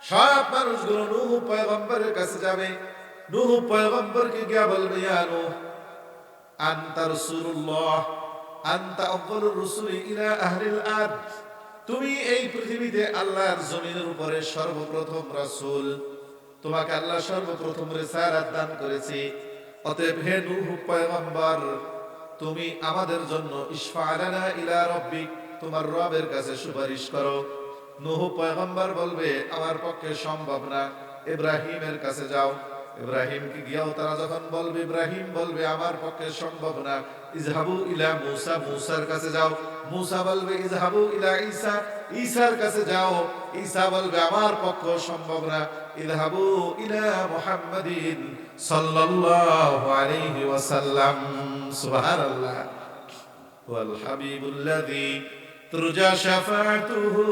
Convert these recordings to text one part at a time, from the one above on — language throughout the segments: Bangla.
সব মানুষগুলো নূহ পয়গম্বরের কাছে যাবে। নূহ পয়গম্বরকে গিয়া বলবে, ইয়া নূহ আনতা রাসূলুল্লাহ, আনতা আউয়ালুর রাসূলি ইলা আহলিল আরদ। তুমি এই পৃথিবীতে আল্লাহর জমিনের উপরে সর্বপ্রথম রাসূল, তোমাকে আল্লাহ সর্বপ্রথম রিসালাত দান করেছে। অতএব হে নূহ পয়গম্বর, তুমি আমাদের জন্য ইশফা লানা ইলা রাব্বিক, তোমার রবের কাছে সুপারিশ করো। নূহ পয়গম্বর বলবে, আমার পক্ষে সম্ভব না, ইব্রাহিমের কাছে যাও। ইব্রাহিমকে গিয়েও তারা যখন বলবে, ইব্রাহিম বলবে, আমার পক্ষে সম্ভব না, ইযহাবু ইলা মূসা, মূসার কাছে যাও। মূসা বলবে, ইযহাবু ইলা ঈসা, ঈসার কাছে যাও। ঈসা বলবে, আমার পক্ষে সম্ভব না, ইযহাবু ইলা মুহাম্মাদিন সাল্লাল্লাহু আলাইহি ওয়াসাল্লাম। সুবহানাল্লাহ। ওয়াল হাবিবুল্লাযী তুরজা শাফাআতুহু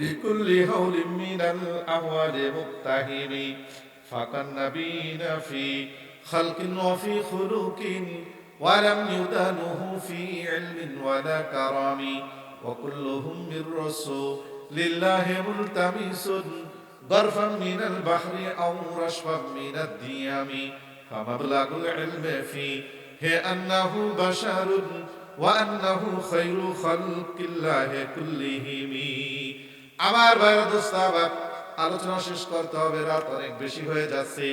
লিকুল্লি হাওলিন মিনাল আহওয়ালি মুক্তাহিমি ফাকান নাবিয়িনা ফি খালকিন ওয়া ফি খুলুকিন ওয়া লাম ইউদানুহু ফি ইলমিন ওয়ালা কারামি ওয়া কুল্লুহুম মির রাসূলিল্লাহি মুলতামিসুন ضرفا من البحر أو رشفا من الديام فمبلغ العلم فيه أنه بشر وأنه خير خلق الله كلهم। আমার ভাইরা দোস্ত, আবার আলোচনা শেষ করতে হবে, রাত অনেক বেশি হয়ে যাচ্ছে।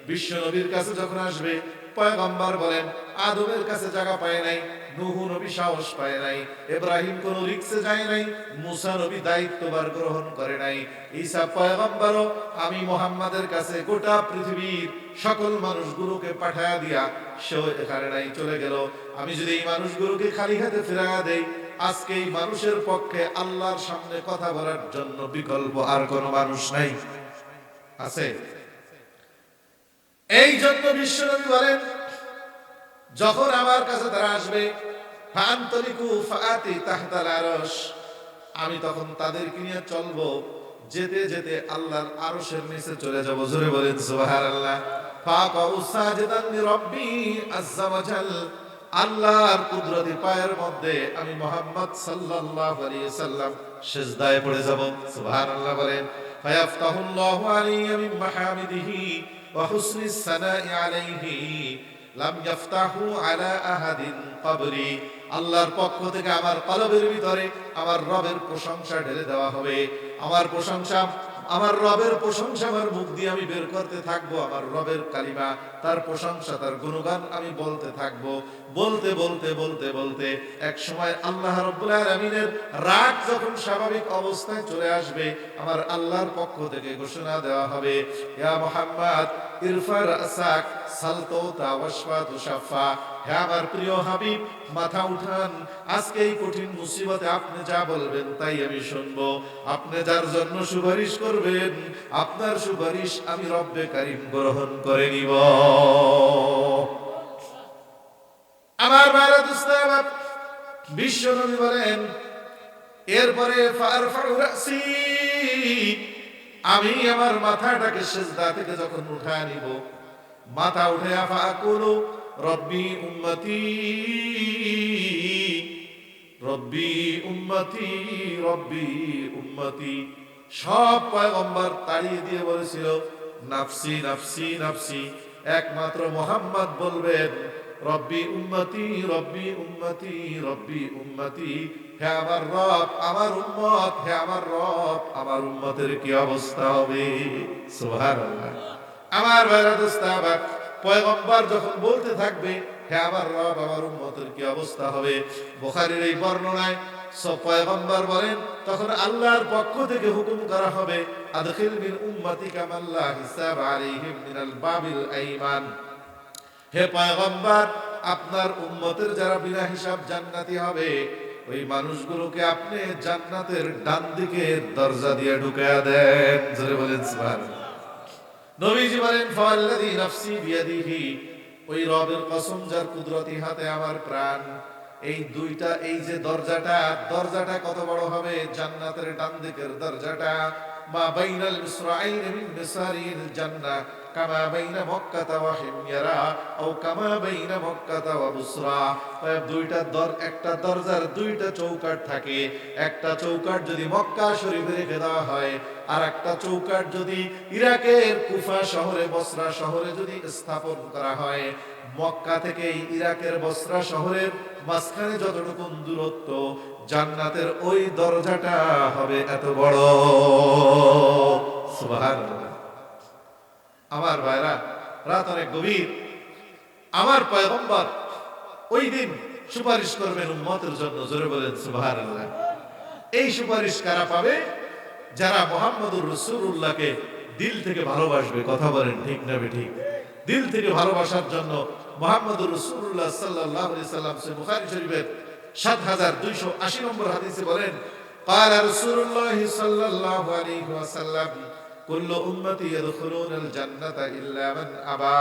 বিশ্ব নবীর কাছে যখন আসবে, পয়গম্বর বলেন, আদমের কাছে জায়গা পায় নাই, নূহ নবী সাহস পায় নাই, ইব্রাহিম কোন রিক্সে যায় নাই, মুসা নবী দায়িত্বভার গ্রহণ করে নাই, ঈসা পয়গম্বরও আমি মুহাম্মাদের কাছে গোটা পৃথিবীর সকল মানুষগুলোকে পাঠায়া দিয়া সেও এখানে নাই, চলে গেল। আমি যদি এই মানুষগুলোকে খালি হাতে ফিরাইয়া দেই, আজকে এই মানুষের পক্ষে আল্লাহর সামনে কথা বলার জন্য বিকল্প আর কোন মানুষ নাই, আছে? এই জন্য বিশ্বনবী বলেন, যখন আমার কাছে তারা আসবে, ফাআনতলিকু ফাআতি তাহতাল আরশ, আমি তখন তাদেরকে নিয়ে চলবো, যেতে যেতে আল্লাহর আরশের নিচে চলে যাব। জোরে বলেন সুবহানাল্লাহ। ফাকাউ সাজিদান লিরাব্বি আযজা ওয়া জাল, আল্লাহর কুদরতি পায়ের মধ্যে আমি মুহাম্মদ সাল্লাল্লাহু আলাইহি সাল্লাম সিজদায় পড়ে যাব। সুবহানাল্লাহ বলেন। ফায়াফতাহুল্লাহু আলাইহি মিন মাহামিদিহি ওয়া হুসনিস সানাই আলাইহি লাম ইয়াফতাহু আলা আহাদিন ক্বাবরি, আল্লাহর পক্ষ থেকে আমার কলবের ভিতরে আমার রবের প্রশংসা ঢেলে দেওয়া হবে। আমার প্রশংসা, আমার রবের প্রশংসা আমার মুখ দিয়ে আমি বের করতে থাকবো, আমার রবের কালিমা, তার প্রশংসা, তার গুণগান আমি বলতে থাকবো। বলতে বলতে বলতে বলতে এক সময় আল্লাহ রাব্বুল আলামিনের রাগ যখন স্বাভাবিক অবস্থায় চলে আসবে, আমার আল্লাহর পক্ষ থেকে ঘোষণা দেওয়া হবে, ইয়া মুহাম্মদ ইরফা রাসাক সালতুতা ওয়াশফা তুশাফা, হে আমার প্রিয় হাবিব, মাথা উঠান, আজকে এই কঠিন মুসিবতে আপনি যা বলবেন তাই আমি শুনবো। আপনি যার জন্য সুপারিশ করবেন, আপনার সুপারিশ আমি রব্বে কারীম গ্রহণ করে নিব। আমার ভাইরা দোস্ত, বিশ্ব নবী বলেন, এরপরে ফারফাউ রাসি, আমি আমার মাথাটাকে সিজদা থেকে যখন উঠায় নিব, মাথা উঠে ফাকুলু রব্বি উম্মতি রব্বি উম্মতি রব্বি উম্মতি, সব পয়গম্বর তাড়িয়ে দিয়ে বলেছিল নাফসি নাফসি নাফসি, একমাত্র মুহাম্মদ বলবেন রব্বি উম্মতি রব্বি উম্মতি রব্বি উম্মতি, হে আমার রব আমার উম্মত, হে আমার রব আমার উম্মতের কি অবস্থা হবে। সুবহানাল্লাহ। আমার ভাইরা দোস্ত, আবার পয়গম্বর যখন বলতে থাকবে, হে আমার রব আমার উম্মতের কি অবস্থা হবে, বুখারীর এই বর্ণনায় সব পয়গম্বর বলেন, তখন আল্লাহর পক্ষ থেকে হুকুম করা হবে, আদখিল মিন উম্মতিকা মান লা হিসাব আলাইহিম মিনাল বাবিল আইমান, হে পয়গম্বর আপনার উম্মতের যারা বিনা হিসাব জান্নাতি হবে, ওই মানুষগুলোকে আপনি জান্নাতের ডান দিকের দরজা দিয়ে ঢুকায়া দেন। জোরে বলেন সুবহানাল্লাহ। নবীজি বলেন, ফাওয়াল্লাযী নাফসি বিয়াদিহি, ওই রবের কসম যার কুদরতি হাতে আমার প্রাণ, এই দুইটা, এই যে দরজাটা, দরজাটা কত বড় হবে, জান্নাতের ডান দিকের দরজাটা, মা বাইনাল মিসরাইন মিন মিসারিল জান্নাহ কামা বাইনা মক্কাতা ওয়া হিময়ারা আও কামা বাইনা মক্কাতা ওয়া বুসরা। একটা দরজার দুইটা চৌকাঠ থাকে। একটা চৌকাঠ যদি মক্কা শরীফে রেখে দেওয়া হয়, আর একটা চৌকাঠ যদি ইরাকের কুফা শহরে, বসরা শহরে যদি স্থাপন করা হয়, মক্কা থেকে ইরাকের বসরা শহরের মাঝখানে যতটুকু দূরত্ব, জান্নাতের ওই দরজাটা হবে এত বড়। সুবহানাল্লাহ। আমার ভাইরা, রাত অনেক গভীর। আমার পয়গম্বর ওই দিন সুপারিশ করবেন উম্মতের জন্য। জোরে বলেন সুবহানাল্লাহ। এই সুপারিশ কারা পাবে? যারা মুহাম্মদুর রাসূলুল্লাহকে দিল থেকে ভালোবাসবে। কথা বলেন ঠিক না ঠিক? দিল থেকে ভালোবাসার জন্য মুহাম্মদুর রাসূলুল্লাহ সাল্লাল্লাহু আলাইহি সাল্লাম সহিহ বুখারী শরীফের ৭২৮০ নম্বর হাদিসে বলেন, ক্বালা রাসূলুল্লাহ সাল্লাল্লাহু আলাইহি ওয়াসাল্লাম কুল্লু উম্মতি ইয়াদখুলুনাল জান্নাতা ইল্লা মান আবা।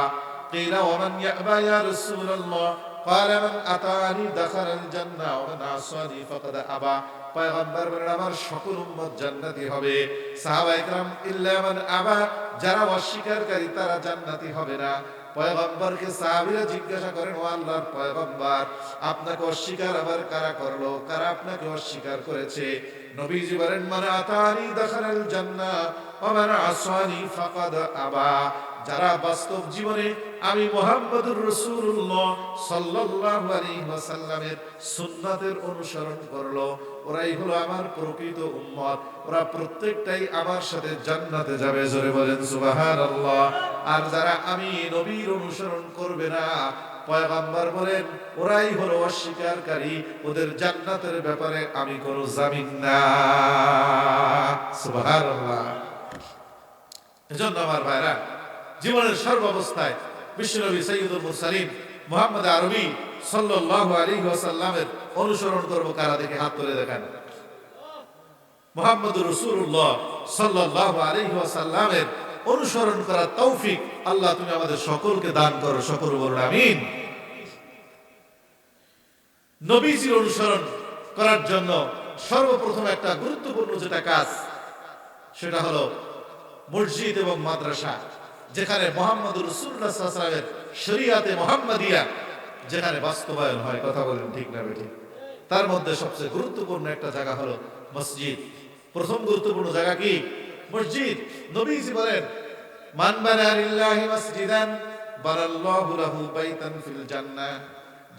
ক্বিলা ওয়া মান ইয়াবা ইয়া রাসূলুল্লাহ? ক্বালা মান আতানি দাখালাল জান্নাহ ওয়া মান আসানি ফাকাদ আবা। পয়গম্বর বলেন, আমার সকল উম্মত জান্নাতি হবে। সাহাবায়ে কেরাম, ইল্লা মান আবা, যারা অস্বীকারী তারা জান্নাতি হবে না। পয়গম্বরকে সাহাবীরা জিজ্ঞাসা করেন, ও আল্লাহর পয়গম্বর, আপনাকে অস্বীকার আবার কারা করলো? কারা আপনাকে অস্বীকার করেছে? নবীজি বলেন, মান আতানি দাখালাল জান্নাহ ওয়া মান আসানি ফাকাদ আবা। যারা বাস্তব জীবনে আমি মুহাম্মদুর রাসূলুল্লাহ সাল্লাল্লাহু আলাইহি ওয়াসাল্লামের সুন্নাতের অনুসরণ করলো, ওরাই হলো আমার প্রকৃত উম্মত। ওরা প্রত্যেকটাই আমার সাথে জান্নাতে যাবে। জোরে বলেন সুবহানাল্লাহ। আর যারা আমি নবীর অনুসরণ করবে না, পয়গম্বর বলেন, ওরাই হলো অস্বীকারী, ওদের জান্নাতের ব্যাপারে আমি কোনো জামিন না। সুবহানাল্লাহ। এজন্য আমার ভাইরা, জীবনের সর্বাবস্থায় বিশ্বনবী সাইয়্যিদুল মুরসালিন মুহাম্মদ আরবি সাল্লাল্লাহু আলাইহি ওয়াসাল্লামের অনুসরণ করব। কারা দেখে হাত তুলে দেখান। মুহাম্মদুর রাসূলুল্লাহ সাল্লাল্লাহু আলাইহি ওয়াসাল্লামের অনুসরণ করার তৌফিক আল্লাহ তুমি আমাদের সকলকে দান করো। সকল বলুন আমিন। নবীজির অনুসরণ করার জন্য সর্বপ্রথম একটা গুরুত্বপূর্ণ যেটা কাজ, সেটা হলো মসজিদ এবং মাদ্রাসা, যেখানে মুহাম্মদুর রাসূলুল্লাহ সাল্লাল্লাহু আলাইহি ওয়াসাল্লামের শরীয়তে মুহাম্মাদিয়া যেখানে বাস্তবায়ন হয়। কথা বলেন ঠিক না ঠিক? তার মধ্যে সবচেয়ে গুরুত্বপূর্ণ একটা জায়গা হলো মসজিদ। প্রথম গুরুত্বপূর্ণ জায়গা কি? মসজিদ। নবীজি বলেন, মান বানা লিল্লাহি মাসজিদান বানাল্লাহু লাহু বাইতান ফিল জান্নাহ।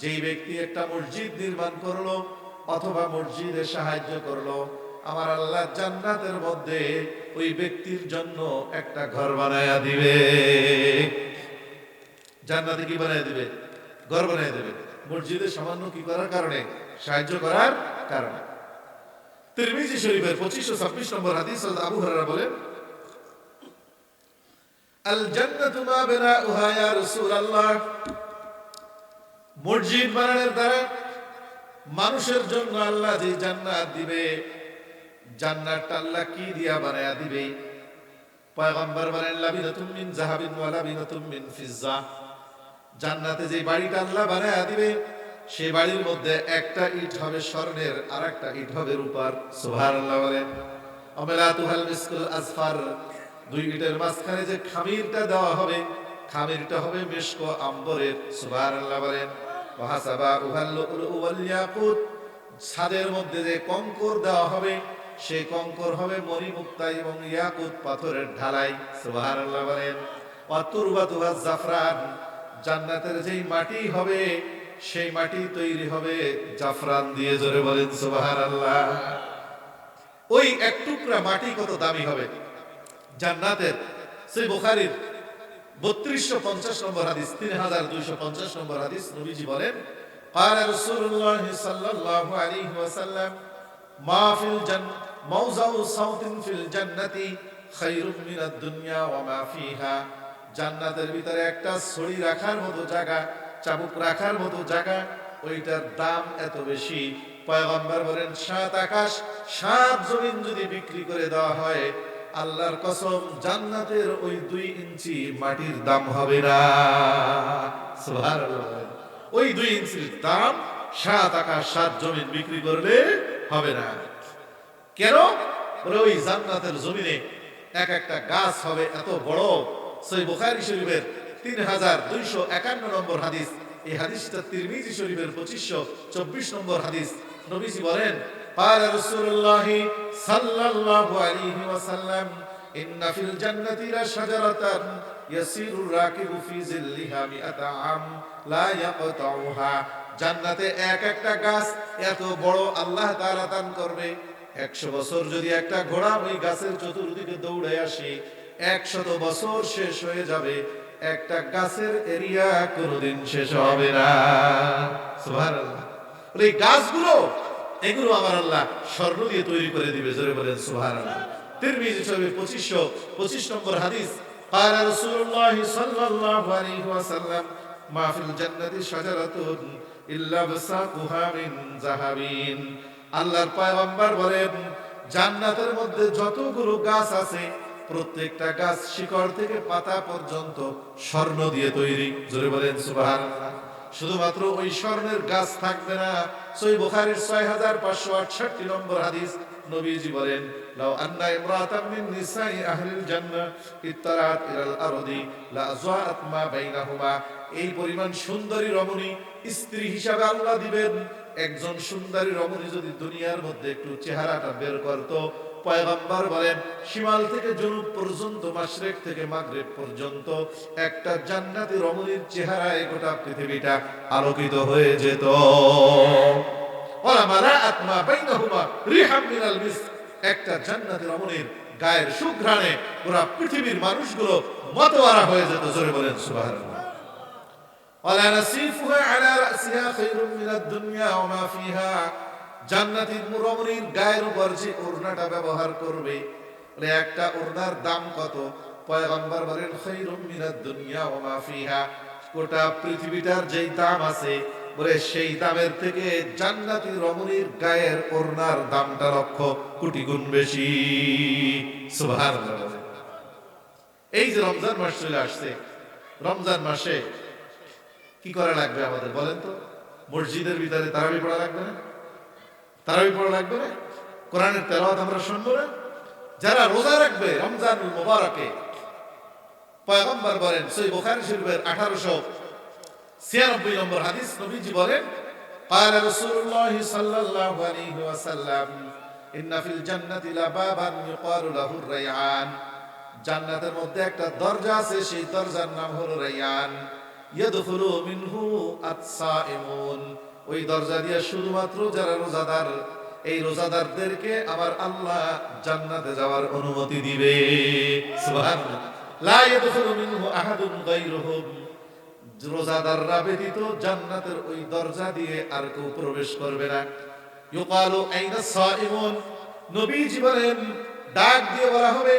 যেই ব্যক্তি একটা মসজিদ নির্মাণ করলো অথবা মসজিদে সাহায্য করলো, আমার আল্লাহ জান্নাতের মধ্যে ওই ব্যক্তির জন্য একটা ঘর বানায়া দিবে। জান্নাতে কি বানায়া দিবে? ঘর বানায়া দিবে। মসজিদে সামান্য কি করার কারণে? সাহায্য করার কারণে। তিরমিজি শরীফের 2526 নম্বর হাদিস, আবু হুরায়রা বলেন, আল জান্নাতু মা বিনাউহা ইয়া রাসূলুল্লাহ। মসজিদ বানানোর দ্বারা মানুষের জন্য আল্লাহ যে জান্নাত দিবে, জান্নাতটা আল্লাহ কি দিয়া বানায়া দিবে? পয়গম্বর বলেন, লাবিনাতুম মিন যাহাবিন ওয়া লাবিনাতুম মিন ফিজ্জা। জান্নাতে যে বাড়িটা আল্লাহ বানায়া দিবে, সেই বাড়ির মধ্যে একটা ইট হবে স্বর্ণের, আর একটা ইট হবে রূপার। সুবহানাল্লাহ বলেন। আমিলাতুহাল মিসকুল আসফার। দুই ইটের মাঝখানে যে খামিরটা দেওয়া হবে, খামিরটা হবে মিশক আম্বরের। সুবহানাল্লাহ বলেন। ওয়াহাসাবাউহাল লুলু ওয়াল ইয়াকুত। ছাদের মধ্যে যে কঙ্কর দেওয়া হবে, সেই কঙ্কর হবে মণিমুক্তা এবং ইয়াকুত পাথরের ঢালাই। সুবহানাল্লাহ বলেন। ওয়া তুরবাতুহাজ জাফরান। জান্নাতের যেই মাটি হবে, সেই মাটি তৈরি হবে জাফরান দিয়ে। জোরে বলেন সুবহানাল্লাহ। ওই এক টুকরা মাটি কত দামি হবে জান্নাতের। সেই বুখারীর 3250 নম্বর হাদিস, 3250 নম্বর হাদিস, নবীজি বলেন, قال رسول الله صلى الله عليه وسلم ما في الجنة موضع صوت في الجنة خير من الدنيا وما فيها। জান্নাতের ভিতরে একটা ছড়ি রাখার মতো জায়গা, চাবুক রাখার মতো জায়গা, ওইটার দাম এত বেশি। পয়গম্বর বলেন, 7 আকাশ 7 জমিন যদি বিক্রি করে দেওয়া হয়, আল্লাহর কসম জান্নাতের ওই 2 ইঞ্চি মাটির দাম হবে না। সুবহানাল্লাহ। ওই 2 ইঞ্চির দাম 7 আকাশ 7 জমিন বিক্রি করলে হবে না। কেন? ওই জান্নাতের জমিনে এক একটা গাছ হবে এত বড়, সহিহ বুখারী শরীফের 3251 নম্বর হাদিস। এই হাদিসটা তিরমিজি শরীফের 2524 নম্বর হাদিস। নবীজি বলেন, قال رسول الله صلى الله عليه وسلم إن في الجنة لشجرة يسير الراكب في ظلها 100 عام لا يقطعها। জান্নাতে এক একটা গাছ এত বড় আল্লাহ তাআলা দান করবে, 100 বছর যদি একটা ঘোড়া ওই গাছের চতুর্দিকে দৌড়ে আসে, 100 বছর শেষ হয়ে যাবে, একটা গাছের এরিয়া কোনোদিন শেষ হবে না। সুবহানাল্লাহ। এই গাছগুলো, এগুলো আমার আল্লাহ স্বর্ণ দিয়ে তৈরি করে দিবে। জোরে বলেন সুবহানাল্লাহ। তিরমিজি শরীফ 2525 নম্বর হাদিস। قال رسول الله صلى الله عليه وسلم ما في الجنة شجرة إلا بساقها من ذهب। আল্লাহর পয়গম্বর বলেন, জান্নাতের মধ্যে যতগুলো গাছ আছে প্রত্যেকটা গাছ শিকড় থেকে পাতা পর্যন্ত স্বর্ণ দিয়ে তৈরি। জোরে বলেন সুবহানাল্লাহ। শুধুমাত্র ওই স্বর্ণের গাছ থাকবে না, সহিহ বুখারীর 6568 নম্বর হাদিস। নবীজি বলেন, লাউ আন্না ইমরাতাম মিন নিসাই আহলিল জান্নাহ ইত্তারাত ইলাল আরদি লা আযআত মা বাইনাহুমা। এই পরিমাণ সুন্দরী রমণী স্ত্রী হিসাবে আল্লাহ দিবেন। একজন সুন্দরী রমণী যদি দুনিয়ার মধ্যে একটু চেহারাটা বের করত, পয়গম্বর বলেন শিমাল থেকে জনুব পর্যন্ত, মাশরিক থেকে মাগরিব পর্যন্ত একটা জান্নাতি রমণীর চেহারায় গোটা পৃথিবীটা আলোকিত হয়ে যেত। ওয়ালা মালাআত মা বাইনাহুমা রিহাম মিনাল মিস্ক। একটা জান্নাতি রমণীর গায়ের সুঘ্রাণে পুরো পৃথিবীর মানুষগুলো মতওয়ারা হয়ে যেত। জোরে বলেন সুবহানাল্লাহ। ওয়ালা নাসিফুহা আলা রাসিহা খায়রুম মিনাদ দুনিয়া ওয়া মা ফিহা। জান্নাতি রমণীর গায়ের উপর যে ওড়নাটা ব্যবহার করবে, বলে একটা ওড়নার দাম কত? পয়গম্বর বলেন খায়রুম মিনাদ দুনিয়া ওয়া মা ফিহা। গোটা পৃথিবীটার যেই দাম আছে, বলে সেই দামের থেকে জান্নাতি রমণীর গায়ের ওড়নার দামটা লক্ষ কোটি গুণ বেশি। সুবহানাল্লাহ। এই যে রমজান মাস চলে আসছে, রমজান মাসে কি করা লাগবে আমাদের বলেন তো? মসজিদের ভিতরে তারাবি পড়া লাগবে না? তারাবি পড়া লাগবে না? কোরআনের তেলাওয়াত আমরা শুনবো না? যারা রোজা রাখবে রমজানুল মুবারকে, পয়গম্বর বলেন সহিহ বুখারী শরীফের 1896 নম্বর হাদিস, নবীজি বলেন, قال رسول الله صلى الله عليه وسلم إن في الجنة لبابا يقال له الريان। জান্নাতের মধ্যে একটা দরজা আছে, সেই দরজার নাম হলো রাইয়ান। ইয়াদখুলু মিনহু আস-সাইমুন। ওই দরজা দিয়ে শুধুমাত্র যারা রোজাদার, এই রোজাদারদেরকে আমার আল্লাহ জান্নাতে যাওয়ার অনুমতি দিবে। সুবহানাল্লাহ। লা ইয়াদখুলু মিনহু আহাদুন গায়রুহুম। রোজাদাররা ব্যতীত জান্নাতের ওই দরজা দিয়ে আর কেউ প্রবেশ করবে না। ইউকালু আইনা সাইমুন। নবীজি বলেন, ডাক দিয়ে বলা হবে,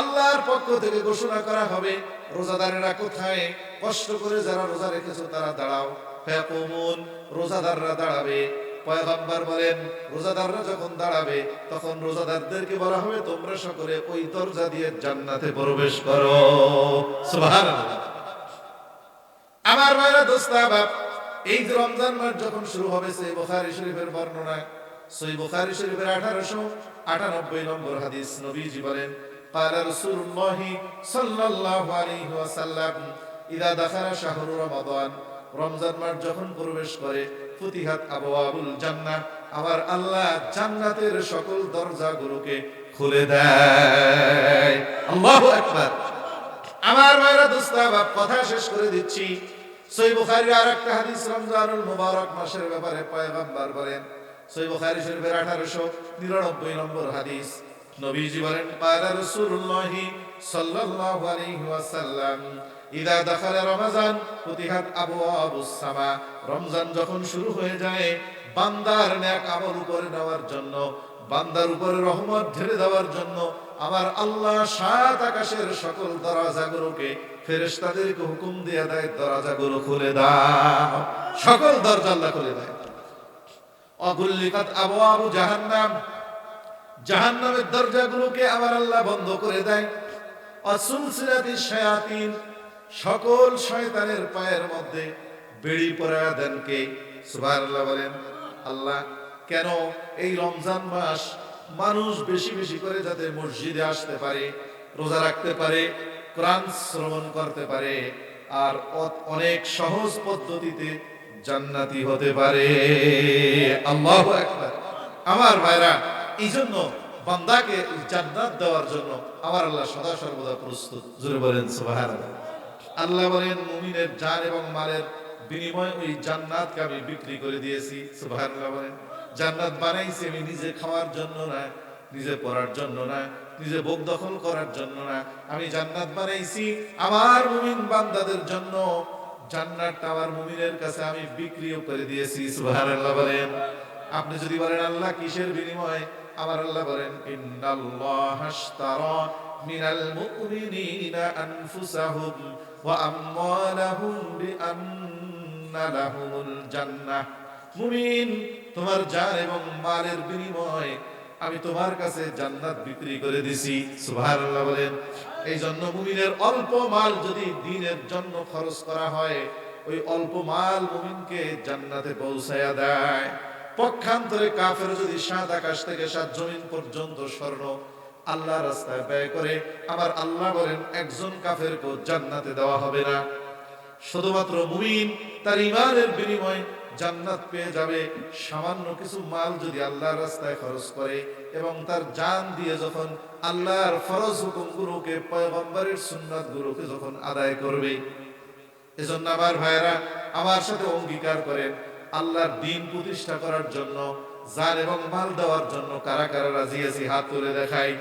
আল্লাহর পক্ষ থেকে ঘোষণা করা হবে, রোজাদারেরা কোথায়? কষ্ট করে যারা রোজা রেখেছো তারা দাঁড়াও। ফায়াকুমুন। রোজাদাররা দাঁড়াবে। পয়গম্বর বলেন, রোজাদাররা যখন দাঁড়াবে তখন রোজাদারদেরকে বলা হবে, তোমরা সকলে ওই দরজা দিয়ে জান্নাতে প্রবেশ করো। সুবহানাল্লাহ। আমার ভাইরা, দোস্ত আহবাব, এই যে রমজান মাস যখন শুরু হবে, সহিহ বুখারী শরীফের বর্ণনা, সহিহ বুখারী শরীফের 1898 নম্বর হাদিস, নবীজি বলেন, قال رسول الله صلى الله عليه وسلم إذا دخل شهر رمضان। রমজান মাস যখন প্রবেশ করে, ফুতিহাত আবওয়াবুল জান্নাহ। আমার আল্লাহ জান্নাতের সকল দরজাগুলোকে খুলে দেয়। আল্লাহু আকবার। আমার ভাইরা, দোস্ত আহবাব, কথা শেষ করে দিচ্ছি। সহিহ বুখারীর আরেকটা হাদিস রমজানুল মুবারক মাসের ব্যাপারে পয়গম্বর বলেন, সহিহ বুখারী শরীফের 1899 নম্বর হাদিস, নবীজি বলেন, قال رسول الله صلى الله عليه وسلم إذا دخل رمضان فتحت أبواب السماء। রমজান যখন শুরু হয়ে যায়, বান্দার নেক আমল উপরে নেওয়ার জন্য, বান্দার উপরে রহমত ঢেলে দেওয়ার জন্য আমার আল্লাহ 7 আকাশের সকল দরজাগুলোকে ফেরেশতাদেরকে হুকুম দিয়ে দেয়, দরজাগুলো খুলে দাও। সকল দরজা আল্লাহ খুলে দেয়। অগুল্লিকাত আবওয়াবু জাহান্নাম। জাহান্নামের দরজাগুলোকে আমার আল্লাহ বন্ধ করে দেয়। অসুলসিলাতিশ শায়াতিন। সকল শয়তানের পায়ের মধ্যে বেড়ি পরায়া দেন কে? সুবহানাল্লাহ বলেন। আল্লাহ। কেন? এই রমজান মাস মানুষ বেশি বেশি করে যাতে মসজিদে আসতে পারে, রোজা রাখতে পারে, কোরআন শ্রবণ করতে পারে আর অনেক সহজ পদ্ধতিতে জান্নাতি হতে পারে। আল্লাহু আকবার। আমার ভাইরা, এই জন্য বান্দাকে জান্নাত দেওয়ার জন্য আমার আল্লাহ সদা সর্বদা প্রস্তুত। জোরে বলেন সুবহানাল্লাহ। আল্লাহ বলেন মুমিনের জান এবং মালের বিনিময়ে ওই জান্নাতকে আমি বিক্রি করে দিয়েছি। সুবহানাল্লাহ বলেন। জান্নাত বানাইছি আমি নিজে খাওয়ার জন্য না, নিজে পড়ার জন্য না, নিজে ভোগ দখল করার জন্য না। আমি জান্নাত বানাইছি আমার মুমিন বান্দাদের জন্য। জান্নাতটা আমার মুমিনের কাছে আমি বিক্রিও করে দিয়েছি। সুবহানাল্লাহ বলেন। আপনি যদি বলেন আল্লাহ কিসের বিনিময়ে, আমার আল্লাহ বলেন ইন্নাল্লাহা আশতারা মিনাল মুমিনিনা আনফুসাহুম ওয়া আমওয়ালাহুম বিআন্না লাহুমুল জান্নাহ। মুমিন, তোমার জান এবং মালের বিনিময়ে আমি তোমার কাছে জান্নাত বিক্রি করে দিছি। সুবহানাল্লাহ বলেন। এই জন্য মুমিনের অল্প মাল যদি দ্বীনের জন্য খরচ করা হয়, ওই অল্প মাল মুমিনকে জান্নাতে পৌঁছায়া দেয়। পক্ষান্তরে কাফের যদি 7 আকাশ থেকে 7 জমিন পর্যন্ত স্বর্ণ আল্লাহর রাস্তায় ব্যয় করে, আমার আল্লাহ বলেন একজন কাফেরকেও জান্নাতে দেওয়া হবে না। শুধুমাত্র মুমিন তার ঈমানের বিনিময়ে জান্নাত পেয়ে যাবে। সামান্য কিছু মাল যদি আল্লাহর রাস্তায় খরচ করে এবং তার জান দিয়ে যখন আল্লাহর ফরজ হুকুমগুলোকে, পয়গম্বরের সুন্নাতগুলোকে যখন আদায় করবে। এজন্য আমার ভাইরা আমার সাথে অঙ্গীকার করেন, আল্লাহর দ্বীন প্রতিষ্ঠা করার জন্য জান এবং মাল দেওয়ার জন্য কারা কারা রাজি আছি? হাত তুলে দেখাই।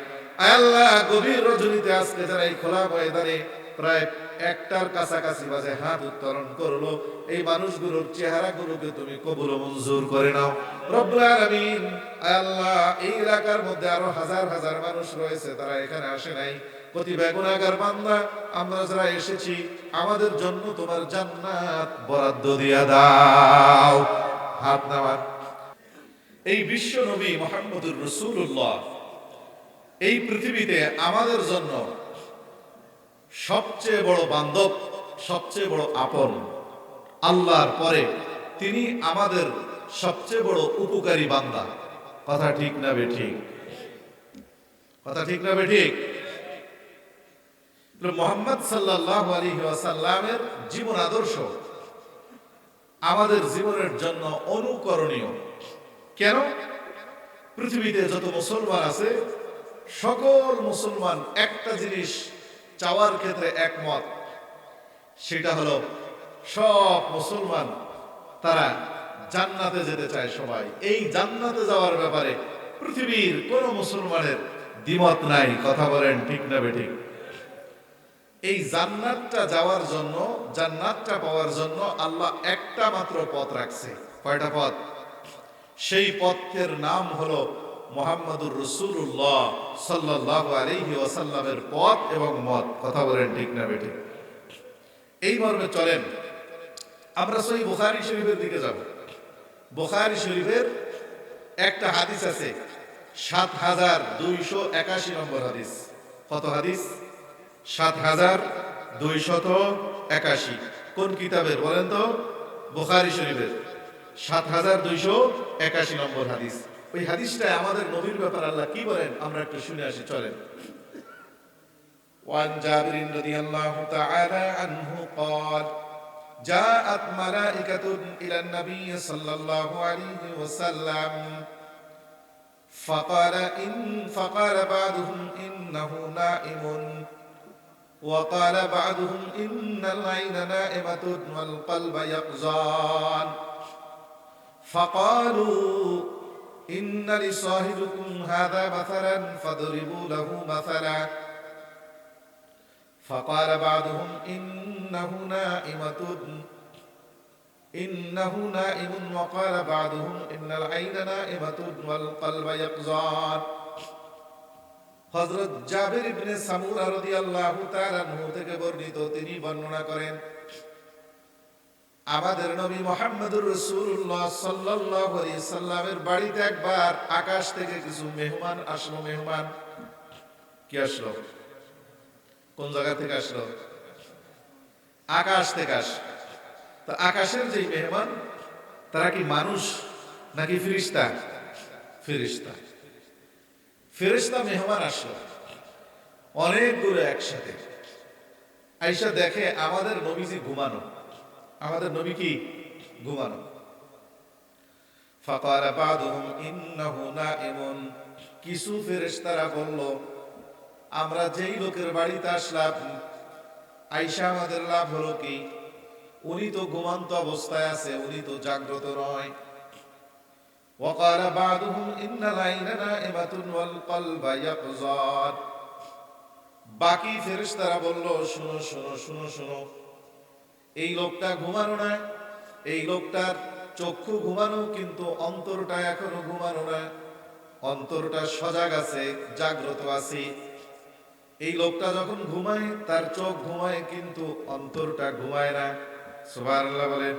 আল্লাহ, গভীর রজনীতে আজকে যারা এই খোলা ময়দানে প্রায় 1টার কাছাকাছি বাজে হাত উত্তোলন করলো, এই মানুষগুলোর চেহারাগুলোকে তুমি কবুল ও মঞ্জুর করে নাও রব্বুল আলামিন। আল্লাহ, এই এলাকার মধ্যে আরো হাজার হাজার মানুষ রয়েছে, তারা এখানে আসে নাই। প্রতিটা গুনাহগার বান্দা আমরা যারা এসেছি, আমাদের জন্য তোমার জান্নাত বরাদ্দ দিয়া দাও। হাত নামান। এই বিশ্ব নবী মুহাম্মদুর রাসূলুল্লাহ এই পৃথিবীতে আমাদের জন্য সবচেয়ে বড় বান্ধব, সবচেয়ে বড় আপন। আল্লাহর পরে তিনি আমাদের সবচেয়ে বড় উপকারী বান্দা। কথা ঠিক না বেঠিক? কথা ঠিক না বেঠিক? মুহাম্মদ সাল্লাল্লাহু আলাইহি ওয়াসাল্লামের জীবন আদর্শ আমাদের জীবনের জন্য অনুকরণীয়। কেন? পৃথিবীতে যত মুসলমান আছে, সকল মুসলমান একটা জিনিস চাওয়ার ক্ষেত্রে একমত, সেটা হলো সব মুসলমান তারা জান্নাতে যেতে চায়। সবাই এই জান্নাতে যাওয়ার ব্যাপারে পৃথিবীর কোন মুসলমানের দ্বিমত নাই। কথা বলেন ঠিক না বেঠিক? এই জান্নাতটা যাওয়ার জন্য, জান্নাতটা পাওয়ার জন্য আল্লাহ একটা মাত্র পথ রাখছে। কয়টা পথ? সেই পথের নাম হলো মুহাম্মদুর রাসূলুল্লাহ সাল্লাল্লাহু আলাইহি ওয়াসাল্লামের পথ এবং মত। কথা বলেন ঠিক না বেঠিক? এই মর্মে চলেন আমরা সহিহ বুখারী শরীফের দিকে যাব। বুখারী শরীফের একটা হাদিস আছে, ৭২৮১ নম্বর হাদিস। কত হাদিস? ৭২৮১। কোন কিতাবের বলেন তো? বুখারী শরীফের ৭২৮১ নম্বর হাদিস। ওই হাদিসটায় আমাদের নবীর ব্যাপারে আল্লাহ কি বলেন আমরা একটু শুনে আসি, চলেন। وعن جابر رضي الله تعالى عنه قال جاءت ملائكة إلى النبي صلى الله عليه وسلم فقال بعضهم إنه نائم وقال بعضهم إن العين نائمة والقلب يقظان فقالوا إن لصاحبكم هذا مثلا فاضربوا له مثلا فقال بعضهم إنه نائم وقال بعضهم إن العين نائمة والقلب يقظان। হযরত জাবির ইবনে সামুরা রাদিয়াল্লাহু তাআলা আনহু থেকে বর্ণিত, তিনি বর্ণনা করেন আমাদের নবী মুহাম্মদুর রাসূলুল্লাহ সাল্লাল্লাহু আলাইহি সাল্লামের বাড়িতে একবার আকাশ থেকে কিছু মেহমান আসলো। মেহমান কি আসলো? কোন জায়গা থেকে আসলো? আকাশ থেকে আসলো। তো আকাশের যে মেহমান, তারা কি মানুষ নাকি ফেরেশতা? ফেরেশতা। ফেরেশতা মেহমান আসলো অনেকগুলো একসাথে। আয়েশা দেখে আমাদের নবীজি ঘুমানো, আমাদের নবী কি ঘুমানো। ফাকাল বাদুহুম ইন্নাহু নাইমুন, কিছু ফেরেশতারা বলল, আমরা যেই লোকের বাড়িতে আসলাম আয়েশা আমাদের লাভ হলো কি, উনি তো ঘুমন্ত অবস্থায় আছে, উনি তো জাগ্রত নয়। ওয়াকাল বাদুহুম ইন্নাল আইনা নাইমাতুন ওয়াল কলবা ইয়াকযান, বাকি ফেরেশতারা বলল, শুনো শুনো শুনো শুনো, এই লোকটা ঘুমানো না, এই লোকটার চক্ষু ঘুমানো, কিন্তু অন্তরটা এখনো ঘুমানো না, অন্তরটা সজাগ আছে, জাগ্রত আছে। এই লোকটা যখন ঘুমায় তার চোখ ঘুমায়, কিন্তু অন্তরটা ঘুমায় না। সুবহানাল্লাহ বলেন।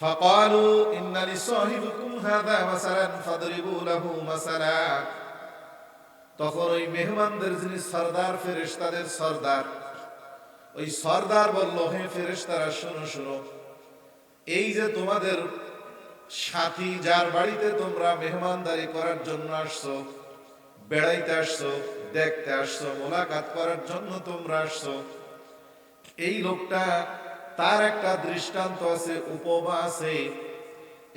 ফাকালু ইন্না লিসাহিবিকুম হাযা মাসালান ফাদরিবু লাহু মাসালা, তখন ওই মেহমানদের যিনি সরদার, ফেরেশতাদের সরদার, ওই সরদার বলল, হে ফেরেশতারা শোনো শোনো, এই যে তোমাদের সাথী, যার বাড়িতে তোমরা মেহমানদারি করার জন্য আসছো, বেড়াইতে আসছো, দেখতে আসছো, মোলাকাত করার জন্য তোমরা আসছো, এই লোকটা, তার একটা দৃষ্টান্ত আছে, উপমা আছে।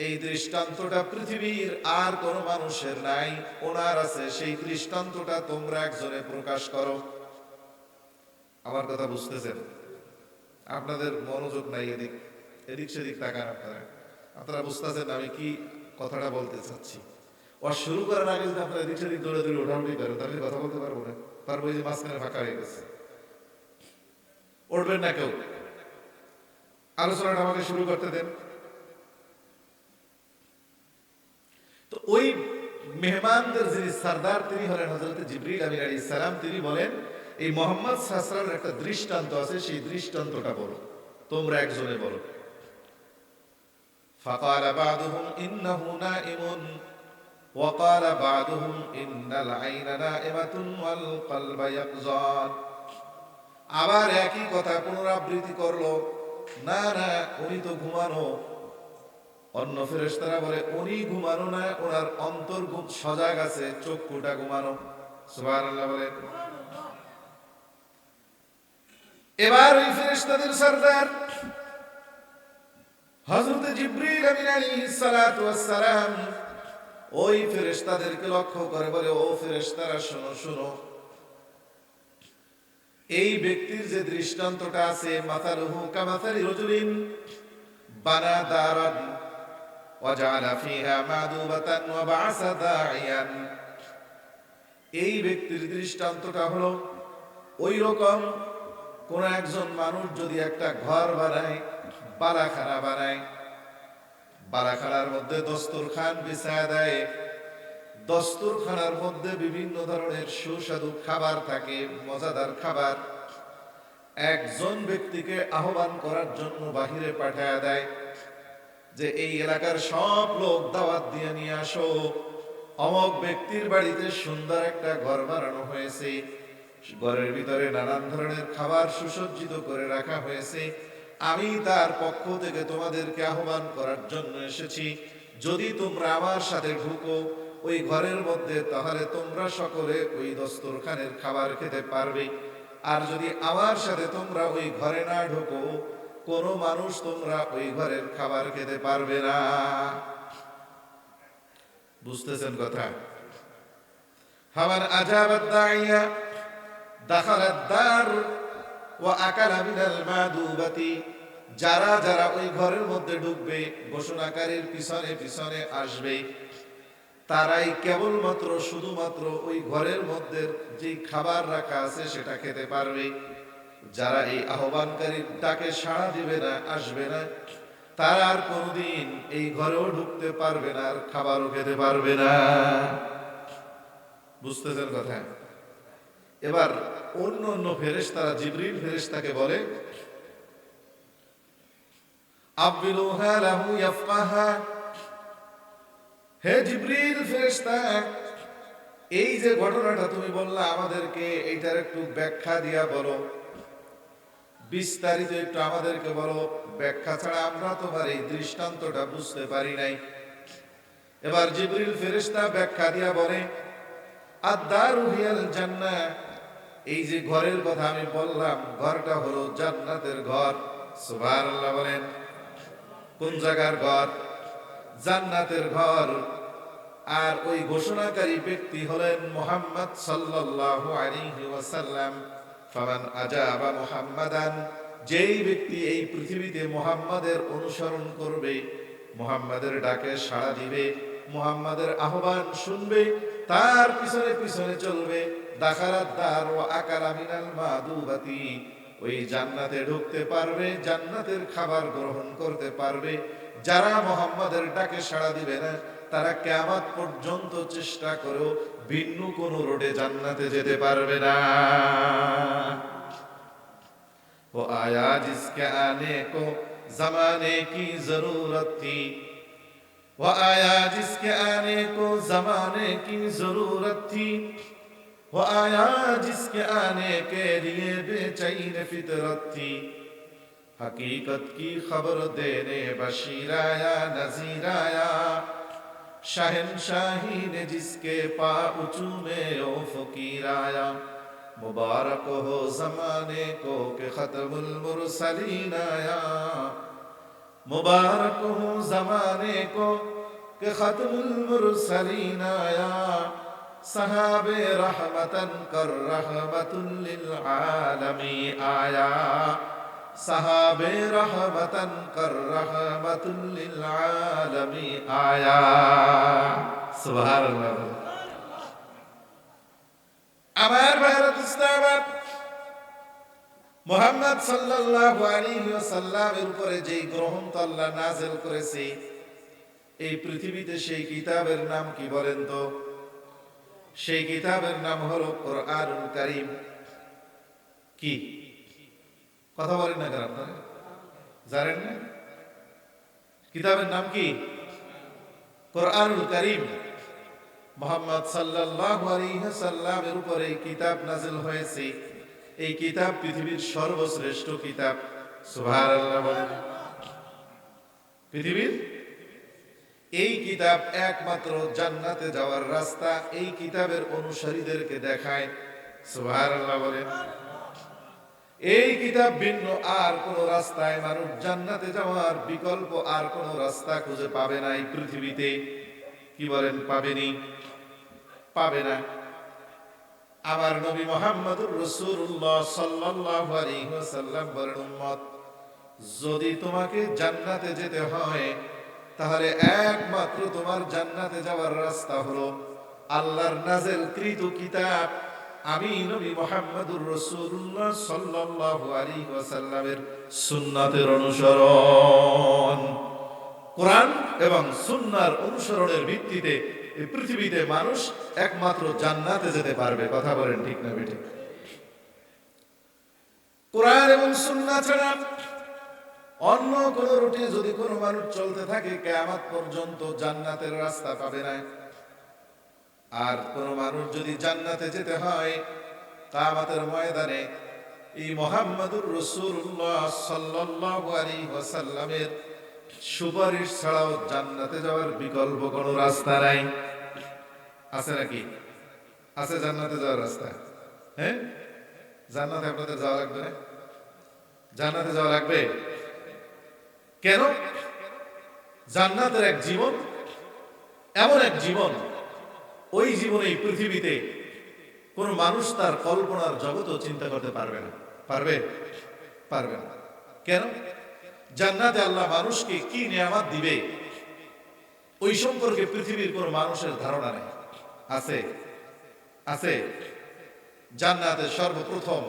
এই দৃষ্টান্তটা পৃথিবীর আর কোন মানুষের নাই, ওনার আছে। সেই দৃষ্টান্তটা তোমরা একজনে প্রকাশ করো। আমার কথা বুঝতেছেন? আপনাদের মনোযোগ নাই, এদিক এদিক সেদিক তাকান। আপনারা বুঝতেছেন আমি কি কথাটা বলতে চাচ্ছি? ও শুরু করার আগে যদি আপনারা এদিক সেদিক দৌড়ে দৌড়ে ওঠাউঠি করেন, তাহলে কথা বলতে পারবো না। পারবো? এই যে মাঝখানে ফাঁকা হয়ে গেছে, উঠবেন না কেউ, আলোচনাটা আমাকে শুরু করতে দেন। তো ওই মেহমানদের যিনি সরদার, তিনি হলেন হযরত জিবরিল আমিন আলাইহিস সালাম। তিনি বলেন, এই মুহাম্মদ সাল্লাল্লাহু আলাইহি ওয়াসাল্লামের একটা দৃষ্টান্ত আছে, সেই দৃষ্টান্তটা বলো, তোমরা একজনে বলো। ফাকাল বাদুহুম ইন্নাহু নাইমুন ওয়া ক্বাল বাদুহুম ইন্নাল আইনা নাইমাতুন ওয়াল কলবা ইয়াকযান, আবার একই কথা পুনরাবৃত্তি করলো, না না, উনি তো ঘুমানো। অন্য ফেরেশতারা বলে, উনি ঘুমানো না, ওনার অন্তর খুব সজাগ আছে, চক্ষুটা ঘুমানো। সুবহানাল্লাহ বলে। এবার ওই ফেরেশতাদের সরদার হযরত জিবরিল আমিন আলাইহিস সালাতু ওয়াস সালাম ওই ফেরেশতাদেরকে লক্ষ্য করে বলে, ও ফেরেশতারা শোনো শোনো, এই ব্যক্তির যে দৃষ্টান্তটা আছে, মাসালুহু কামাসালি রাজুলিন বানা দারান ওয়া জাআলা ফিহা মাদুবাতান ওয়া বা'সা দা'iয়ান, এই ব্যক্তির দৃষ্টান্তটা হলো ওই রকম কোন একজন মানুষ যদি একটা ঘর বানায়, বালাখানা বানায়, বালাখানার মধ্যে দস্তরখান বিছায়া দেয়, দস্তরখানার মধ্যে বিভিন্ন ধরনের সুস্বাদু খাবার থাকে, মজাদার খাবার, একজন ব্যক্তিকে আহ্বান করার জন্য বাহিরে পাঠায়া দেয় যে এই এলাকার সব লোক দাওয়াত দিয়ে নিয়ে আসো, অমুক ব্যক্তির বাড়িতে সুন্দর একটা ঘর বানানো হয়েছে, ঘরের ভিতরে নানান ধরনের খাবার সুসজ্জিত করে রাখা হয়েছে, আমি তার পক্ষ থেকে তোমাদেরকে আহ্বান করার জন্য এসেছি। যদি তোমরা আমার সাথে ঢুকো ওই ঘরের মধ্যে, তাহলে তোমরা সকলে ওই দস্তরখানের খাবার খেতে পারবে। আর যদি আমার সাথে তোমরা ওই ঘরে না ঢুকো, কোন মানুষ তোমরা ওই ঘরের খাবার খেতে পারবে না। বুঝতেছেন কথা? ফামান আজাবাদ দাইয়া দাখালাদ দার ওয়া আকালা মিনাল মাদুবাতি, যারা যারা ওই ঘরের মধ্যে ঢুকবে, ঘোষণাকারীর পিছনে পিছনে আসবে, তারাই কেবলমাত্র শুধুমাত্র ওই ঘরের মধ্যে যে খাবার রাখা আছে সেটা খেতে পারবে। যারা এই আহ্বানকারীর ডাকে সাড়া দিবে না, আসবে না, তারা আর কোনোদিন এই ঘরেও ঢুকতে পারবে না, আর খাবারও খেতে পারবে না। বুঝতেছেন কথা? এবার অন্য অন্য ফেরেশতারা জিবরিল ফেরেশতাকে বলে, আব্বিলুহা লাহু ইয়াফকাহা, হে জিবরিল ফেরেশতা, এই যে ঘটনাটা তুমি বললা আমাদেরকে, এইটার একটু ব্যাখ্যা দিয়া বলো, বিস্তারিত একটু আমাদেরকে বলো, ব্যাখ্যা ছাড়া আমরা তোমার এই দৃষ্টান্তটা বুঝতে পারি নাই। এবার জিবরিল ফেরেশতা ব্যাখ্যা দিয়া বলে, আদ-দারু হিয়াল জান্নাহ এই যে ঘরের কথা আমি বললাম, ঘরটা হলো জান্নাতের ঘর। সুবহানাল্লাহ বলেন। কোন জায়গার ঘর? জান্নাতের ঘর। আর ওই ঘোষণাকারী ব্যক্তি হলেন মুহাম্মদ সাল্লাল্লাহু আলাইহি ওয়াসাল্লাম। ফামান আজাবা মুহাম্মাদান, যেই ব্যক্তি এই পৃথিবীতে মুহাম্মাদের অনুসরণ করবে, মুহাম্মাদের ডাকে সাড়া দিবে, মুহাম্মাদের আহ্বান শুনবে, তার পিছনে পিছনে চলবে, দাখালাত দার ওয়া আকালা মিনাল মাদুবাতি, ওই জান্নাতে ঢুকতে পারবে, জান্নাতের খাবার গ্রহণ করতে পারবে। যারা মুহাম্মাদের ডাকে সাড়া দিবে না, তারা কিয়ামত পর্যন্ত চেষ্টা করেও ভিন্ন কোন রোডে জান্নাতে যেতে পারবে না। वो आया जिसके आने को जमाने की जरूरत थी, वो आया जिसके आने को जमाने की जरूरत थी, वो आया जिसके आने के लिए बेचैन फितरत थी, हकीकत की खबर देने बशीर आया नजीर आया, शहनशाही ने जिसके पा ऊंचू में ओ फकीर आया, मुबारक हो जमाने को के खत्मुल मुरसलीन आया, मुबारक हो जमाने को के खत्मुल मुरसलीन आया, सहाबे रहमतन कर रहमतुल लिल आलमीन आया, सहाबे रहमतन कर रहमतुल लिल आलमीन आया। सुभान अल्लाह। আমার ভারত ইসলাম মুহাম্মদ সাল্লাল্লাহু আলাইহি ওয়াসাল্লামের উপরে যেই গ্রন্থ আল্লাহ নাযিল করেছে, এই পৃথিবীতে সেই কিতাবের নাম কি বলেন তো? সেই কিতাবের নাম হলো কোরআনুল কারীম। কি কথা বলেন না কেন আপনারা? জানেন না কিতাবের নাম কি? কোরআনুল কারীম। মুহাম্মদ সাল্লাল্লাহু আলাইহি ওয়াসাল্লামের উপরে এই কিতাব নাযিল হয়েছে। এই কিতাব পৃথিবীর সর্বশ্রেষ্ঠ কিতাব। সুবহানাল্লাহ বলেন। পৃথিবীর এই কিতাব একমাত্র জান্নাতে যাওয়ার রাস্তা এই কিতাবের অনুসারীদেরকে দেখায়। সুবহানাল্লাহ বলেন। এই কিতাব ভিন্ন আর কোন রাস্তায় মানুষ জান্নাতে যাওয়ার বিকল্প আর কোন রাস্তা খুঁজে পাবে না এই পৃথিবীতে। কি বলেন? পাবেনি? পাবে না। আমার নবী মুহাম্মদুর রাসূলুল্লাহ সাল্লাল্লাহু আলাইহি ওয়াসাল্লাম বলেন, উম্মত, যদি তোমাকে জান্নাতে যেতে হয় তাহলে একমাত্র তোমার জান্নাতে যাওয়ার রাস্তা হলো আল্লাহর নাযিলকৃত কিতাব, আমি নবী মুহাম্মদুর রাসূলুল্লাহ সাল্লাল্লাহু আলাইহি ওয়াসাল্লামের সুন্নাতের অনুসরণ। কোরআন এবং সুন্নাহর অনুসরণের ভিত্তিতে এই পৃথিবীতে মানুষ একমাত্র জান্নাতে যেতে পারবে। কথা বলেন ঠিক না বেঠিক? কোরআন এবং সুন্নাহ ছাড়া অন্য কোন রুটে যদি কোনো মানুষ চলতে থাকে, কিয়ামত পর্যন্ত জান্নাতের রাস্তা পাবে না। আর কোন মানুষ যদি জান্নাতে যেতে হয়, কিয়ামতের ময়দানে এই মুহাম্মদুর রাসূলুল্লাহ সাল্লাল্লাহু আলাইহি ওয়াসাল্লামের সুপারিশ ছাড়াও জান্নাতে যাওয়ার বিকল্প কোন রাস্তা নাই। আছে নাকি? আছে জান্নাতে যাওয়ার রাস্তা? হ্যাঁ, জান্নাতে আপনাদের যাওয়া লাগবে না? জান্নাতে যাওয়া লাগবে কেন? জান্নাতের এক জীবন, এমন এক জীবন, ওই জীবনে এই পৃথিবীতে কোন মানুষ তার কল্পনার জগতও চিন্তা করতে পারবে না। পারবে? পারবে না। কেন? জান্নাতে আল্লাহ মানুষকে কি নিয়ামত দিবে ওই সম্পর্কে পৃথিবীর কোন মানুষের ধারণা নেই। আছে? আছে। জান্নাতে সর্বপ্রথম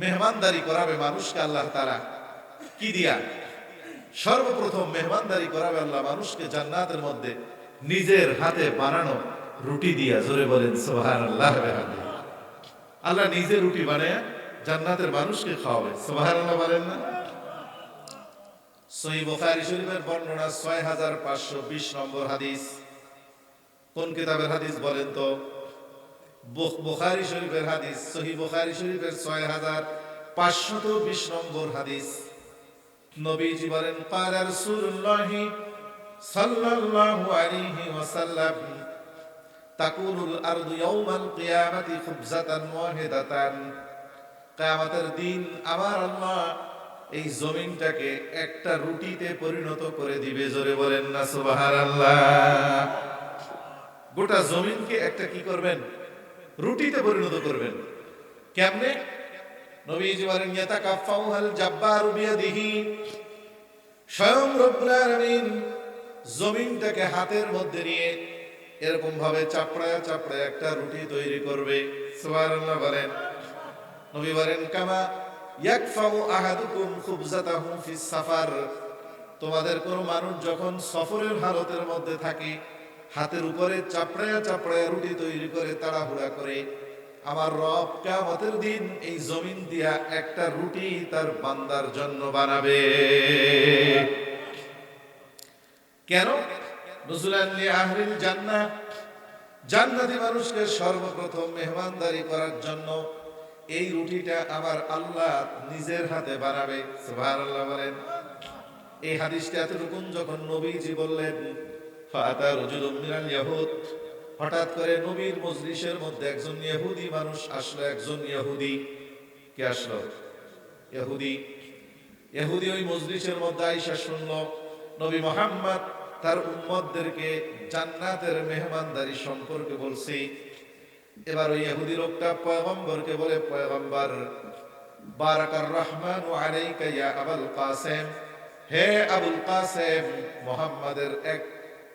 মেহমানদারি করাবে মানুষকে আল্লাহ তাআলা কি দিয়া? সর্বপ্রথম মেহমানদারি করাবে আল্লাহ মানুষকে জান্নাতের মধ্যে নিজের হাতে বানানো রুটি দিয়া। জোরে বলেন সুবহানাল্লাহ। আল্লাহ নিজে রুটি বানায় জান্নাতের মানুষকে খাওয়াবে। সুবহানাল্লাহ বলেন না? সহিহ বুখারী শরীফের বর্ণনা 6520 নম্বর হাদিস। কোন কিতাবের হাদিস বলেন তো? বুখারী শরীফের হাদিস। সহিহ বুখারী শরীফের 6520 নম্বর হাদিস। নবীজি বলেন, ক্বালা রাসূলুল্লাহ সাল্লাল্লাহু আলাইহি ওয়াসাল্লাম তাকুনুল আরদু ইয়াউমাল কিয়ামাতি খুবজাতান ওয়াহিদাতান, কিয়ামতের দিন আমার আল্লাহ এই জমিনটাকে একটা রুটিতে পরিণত করে দিবে। জোরে বলেন না সুবহানাল্লাহ। গোটা জমিনকে একটা কি করবেন? রুটিতে পরিণত করবেন। কেমনে? নবীজি বলেন ইয়াতাকাফাউহাল জাব্বারু বিয়াদিহি, স্বয়ং রব্বুল আলামিন জমিনটাকে হাতের মধ্যে নিয়ে এরকম ভাবে চাপড়ায়া চাপড়ায়া একটা রুটি তৈরি করবে। সুবহানাল্লাহ বলেন। নবী বলেন কামা ইয়াকফাউ আহাদুকুম খুবজাতাহু ফিস সাফার, তোমাদের কোন মানুষ যখন সফরের হালতের মধ্যে থাকে হাতের উপরে চাপড়ায়া চাপড়ায়া রুটি তৈরি করে তাড়াহুড়া করে, আমার রব কিয়ামতের দিন এই জমিন দিয়া একটা রুটি তার বান্দার জন্য বানাবে। কেন? নুজুলান লিআহলিল জান্নাহ, জান্নাতি মানুষকে সর্বপ্রথম মেহমানদারি করার জন্য এই রুটিটা আমার আল্লাহ নিজের হাতে বানাবে। সুবহানাল্লাহ বলেন। এই হাদিসটা এতটুকু যখন নবীজি বললেন, ফাতা রাজুলুম মিনাল ইয়াহুদ, হঠাৎ করে নবীর মজলিসের মধ্যে একজন ইহুদি মানুষ আসলো। একজন ইহুদি কে আসলো? ইহুদি ওই মজলিসের মধ্যে আইসা শুনলো নবী মুহাম্মদ তার উম্মতদেরকে জান্নাতের মেহমানদারি সম্পর্কে বলছে। এবার ওই ইহুদি লোকটা পয়গম্বরকে বলে, পয়গম্বর, বারাকার রহমানু আলাইকা ইয়া আবুল কাসেম, হে আবুল কাসেম, মুহাম্মাদের এক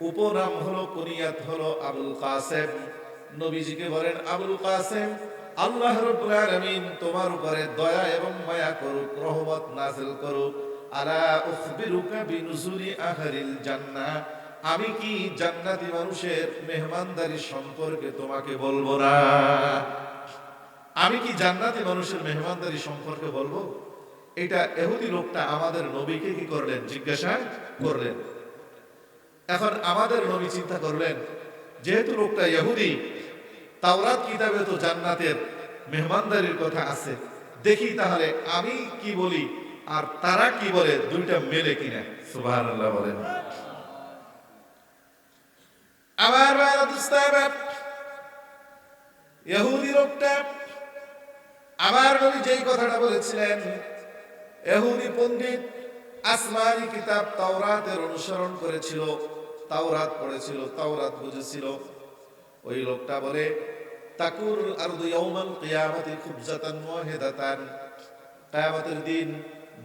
উপনাম হলো, কুনিয়াত হলো আবুল কাসেম। নবীজিকে বলেন, আবুল কাসেম, আল্লাহ রাব্বুল আলামিন তোমার উপরে দয়া এবং মায়া করুক, রহমত নাযিল করুক। আলা উখবিরুকা বিনুজুলি আহলিল জান্নাহ, আমি কি জান্নাতি মানুষের মেহমানদারি সম্পর্কে তোমাকে বলবো না? আমি কি জান্নাতি মানুষের মেহমানদারি সম্পর্কে বলবো? এটা ইহুদি লোকটা আমাদের নবীকে কি করলেন? জিজ্ঞাসা করলেন। এখন আমাদের নবী চিন্তা করলেন, যেহেতু লোকটা ইহুদি, তাওরাত কিতাবে তো জান্নাতের মেহমানদারির কথা আছে, দেখি তাহলে আমি কি বলি আর তারা কি বলে, দুইটা মেলে কিনা। সুবহানাল্লাহ বলেন। আমার ভাইরা দুস্তাইবার, ইহুদি লোকটা আমার নবী যেই কথাটা বলেছিলেন, ইহুদি পণ্ডিত আসমানি কিতাব তাওরাতের অনুসরণ করেছিল, তাওরাত পড়েছিল, তাওরাত বুঝেছিল। ওই লোকটা বলে, তাকুর আরদু ইয়াউমাল কিয়ামাতি খুবজাতান ওয়াহিদাতান, কিয়ামতের দিন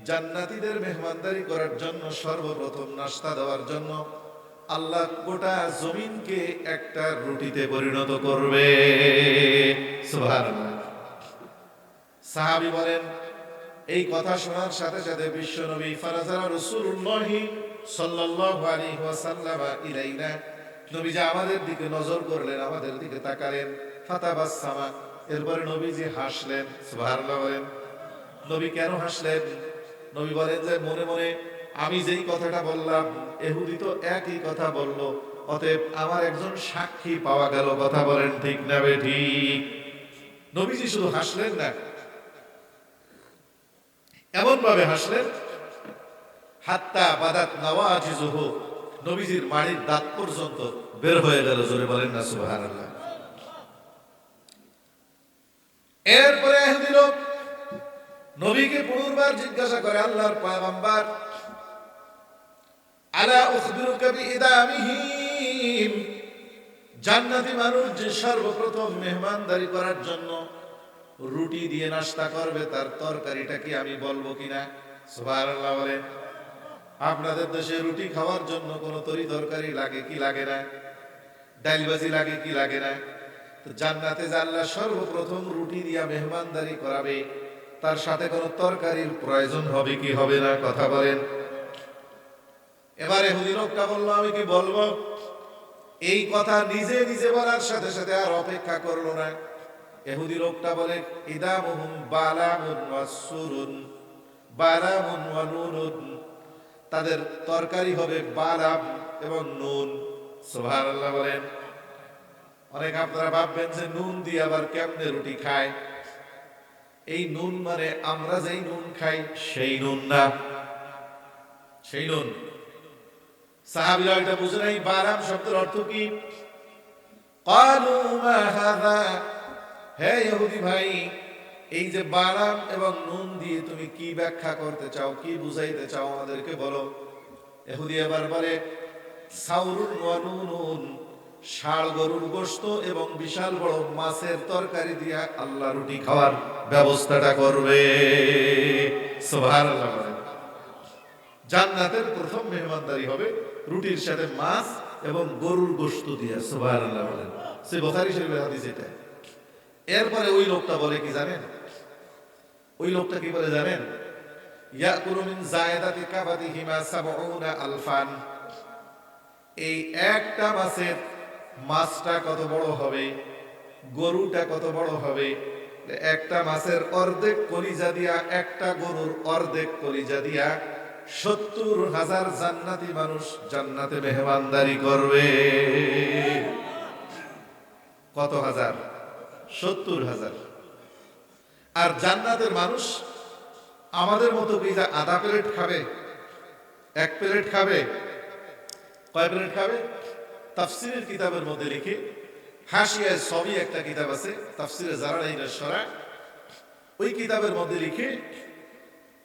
জান্নাতীদের মেহমানদারি করার জন্য, সর্বপ্রথম নাস্তা দেওয়ার জন্য আল্লাহ গোটা জমিনকে একটা রুটিতে পরিণত করবে। সুবহানাল্লাহ। সাহাবী বলেন, এই কথা শোনার সাথে সাথে বিশ্বনবী ফারাজারা রাসূলুল্লাহ সাল্লাল্লাহু আলাইহি ওয়াসাল্লাম ইলাইনা, নবীজি আমাদের দিকে নজর করলেন, আমাদের দিকে তাকালেন। ফাতাবাসসামা, এরপরে নবীজি হাসলেন। সুবহানাল্লাহ বলেন। নবী কেন হাসলেন? নবী বলেন যে মনে মনে আমি যেই কথাটা বললাম, ইহুদি তো একই কথা বলল, অতএব আমার একজন সাক্ষী পাওয়া গেল। কথা বলেন ঠিক না বেঠিক? নবীজি শুধু হাসলেন না, এমন ভাবে হাসলেন, হাত্তা বাদাত নাওয়াজিজুহু, নবীজির মাড়ির দাঁত পর্যন্ত বের হয়ে গেল। জোরে বলেন না সুবহানাল্লাহ। এরপরে ইহুদি লোক নবীকে পুনর্বার জিজ্ঞাসা করে, আল্লাহর পয়গম্বর, আলা উখবিরুকা বিইদামিহিম, জান্নাতি মানুষ যে সর্বপ্রথম মেহমানদারি করার জন্য রুটি দিয়ে নাস্তা করবে, তার তরকারিটা কি আমি বলবো কিনা? সুবহানাল্লাহ বলেন। আপনাদের দেশে রুটি খাওয়ার জন্য কোন তরি তরকারি লাগে কি লাগে না? ডালবাজি লাগে কি লাগে না? তো জান্নাতে যে আল্লাহ সর্বপ্রথম রুটি দিয়া মেহমানদারি করাবে, তার সাথে কোন তরকারির প্রয়োজন হবে কি হবে না? কথা বলেন। এবারে ইহুদি লোকটা বলল, আমি কি বলবো? এই কথা নিজে নিজে বলার সাথে সাথে আর অপেক্ষা করলো না। ইহুদি লোকটা বলে, ইদামুহুম বালামুন ওয়াসুরুন, বালামুন ওয়া নুনুন, তাদের তরকারি হবে বালাম এবং নুন। সুবহানাল্লাহ বলেন। অনেক আপনারা ভাববেন যে নুন দিয়ে আবার কেমনে রুটি খায়। এই নুন মানে আমরা যেই নুন খাই সেই নুন না, সেই নুন। সাহাবীরা এটা বুঝে নাই। বালাম শব্দের অর্থ কি? ক্বালু মা হাযা, হে ইহুদি ভাই, এই যে বালাম এবং নুন দিয়ে তুমি কি ব্যাখ্যা করতে চাও, কি বুঝাইতে চাও আমাদেরকে বলো। ইহুদি এবার বলে সাউরুন ওয়া নুনুন, ষাঁড় গরুর গোশত এবং বিশাল বড় মাছের তরকারি দিয়ে আল্লাহ রুটি খাওয়ার ব্যবস্থাটা করবে। সুবহানাল্লাহ। জান্নাতের প্রথম মেহমানদারি হবে রুটির সাথে মাছ এবং গরুর গোশত দিয়ে। সুবহানাল্লাহ বলেন। সে বুখারী শরীফের হাদিস এটা। এরপরে ওই লোকটা বলে কি জানেন? ওই লোকটা কি বলে জানেন? ইয়াকুলু মিন জায়দাতি কাবাদিহিমা সাবউনা আলফান। এই একটা মাছের মাছটা কত বড় হবে, গরুটা কত বড় হবে, একটা মাছের অর্ধেক কলিজা দিয়া, একটা গরুর অর্ধেক কলিজা দিয়া 70,000 জান্নাতি মানুষ জান্নাতে মেহমানদারি করবে। কত হাজার? 70,000। আর জান্নাতের মানুষ আমাদের মতো কি যা আধা প্লেট খাবে, এক প্লেট খাবে, কয় প্লেট খাবে? তাফসিরের কিতাবের মধ্যে লিখে, হাসিয়ায় সবই একটা কিতাব আছে তাফসিরে জালালাইনের শরহ, ওই কিতাবের মধ্যে লিখে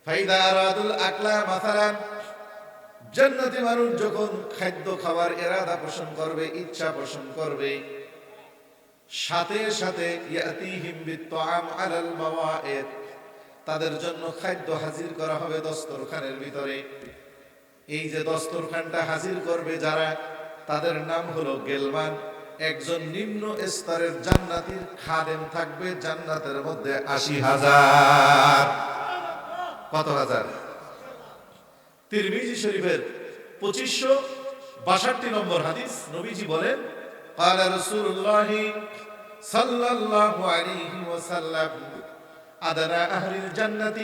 ফাইদা আরাদুল আকলা মাসালান, জান্নাতি মানুষ যখন খাদ্য খাওয়ার ইরাদা পোষণ করবে, ইচ্ছা পোষণ করবে, সাথে সাথে ইয়াতিহিম বিত্তাআম আলাল মাওয়াইদ, তাদের জন্য খাদ্য হাজির করা হবে দস্তরখানের ভিতরে। এই যে দস্তরখানটা হাজির করবে যারা, তাদের নাম হলো গেলমান। একজন নিম্ন স্তরের জান্নাতীর খাদেম থাকবে জান্নাতের মধ্যে 80,000। কত হাজার? তিরমিজি শরীফের 2562 নম্বর হাদিস, নবীজি বলেন قال رسول الله صلى الله عليه وسلم أدنى أهل الجنة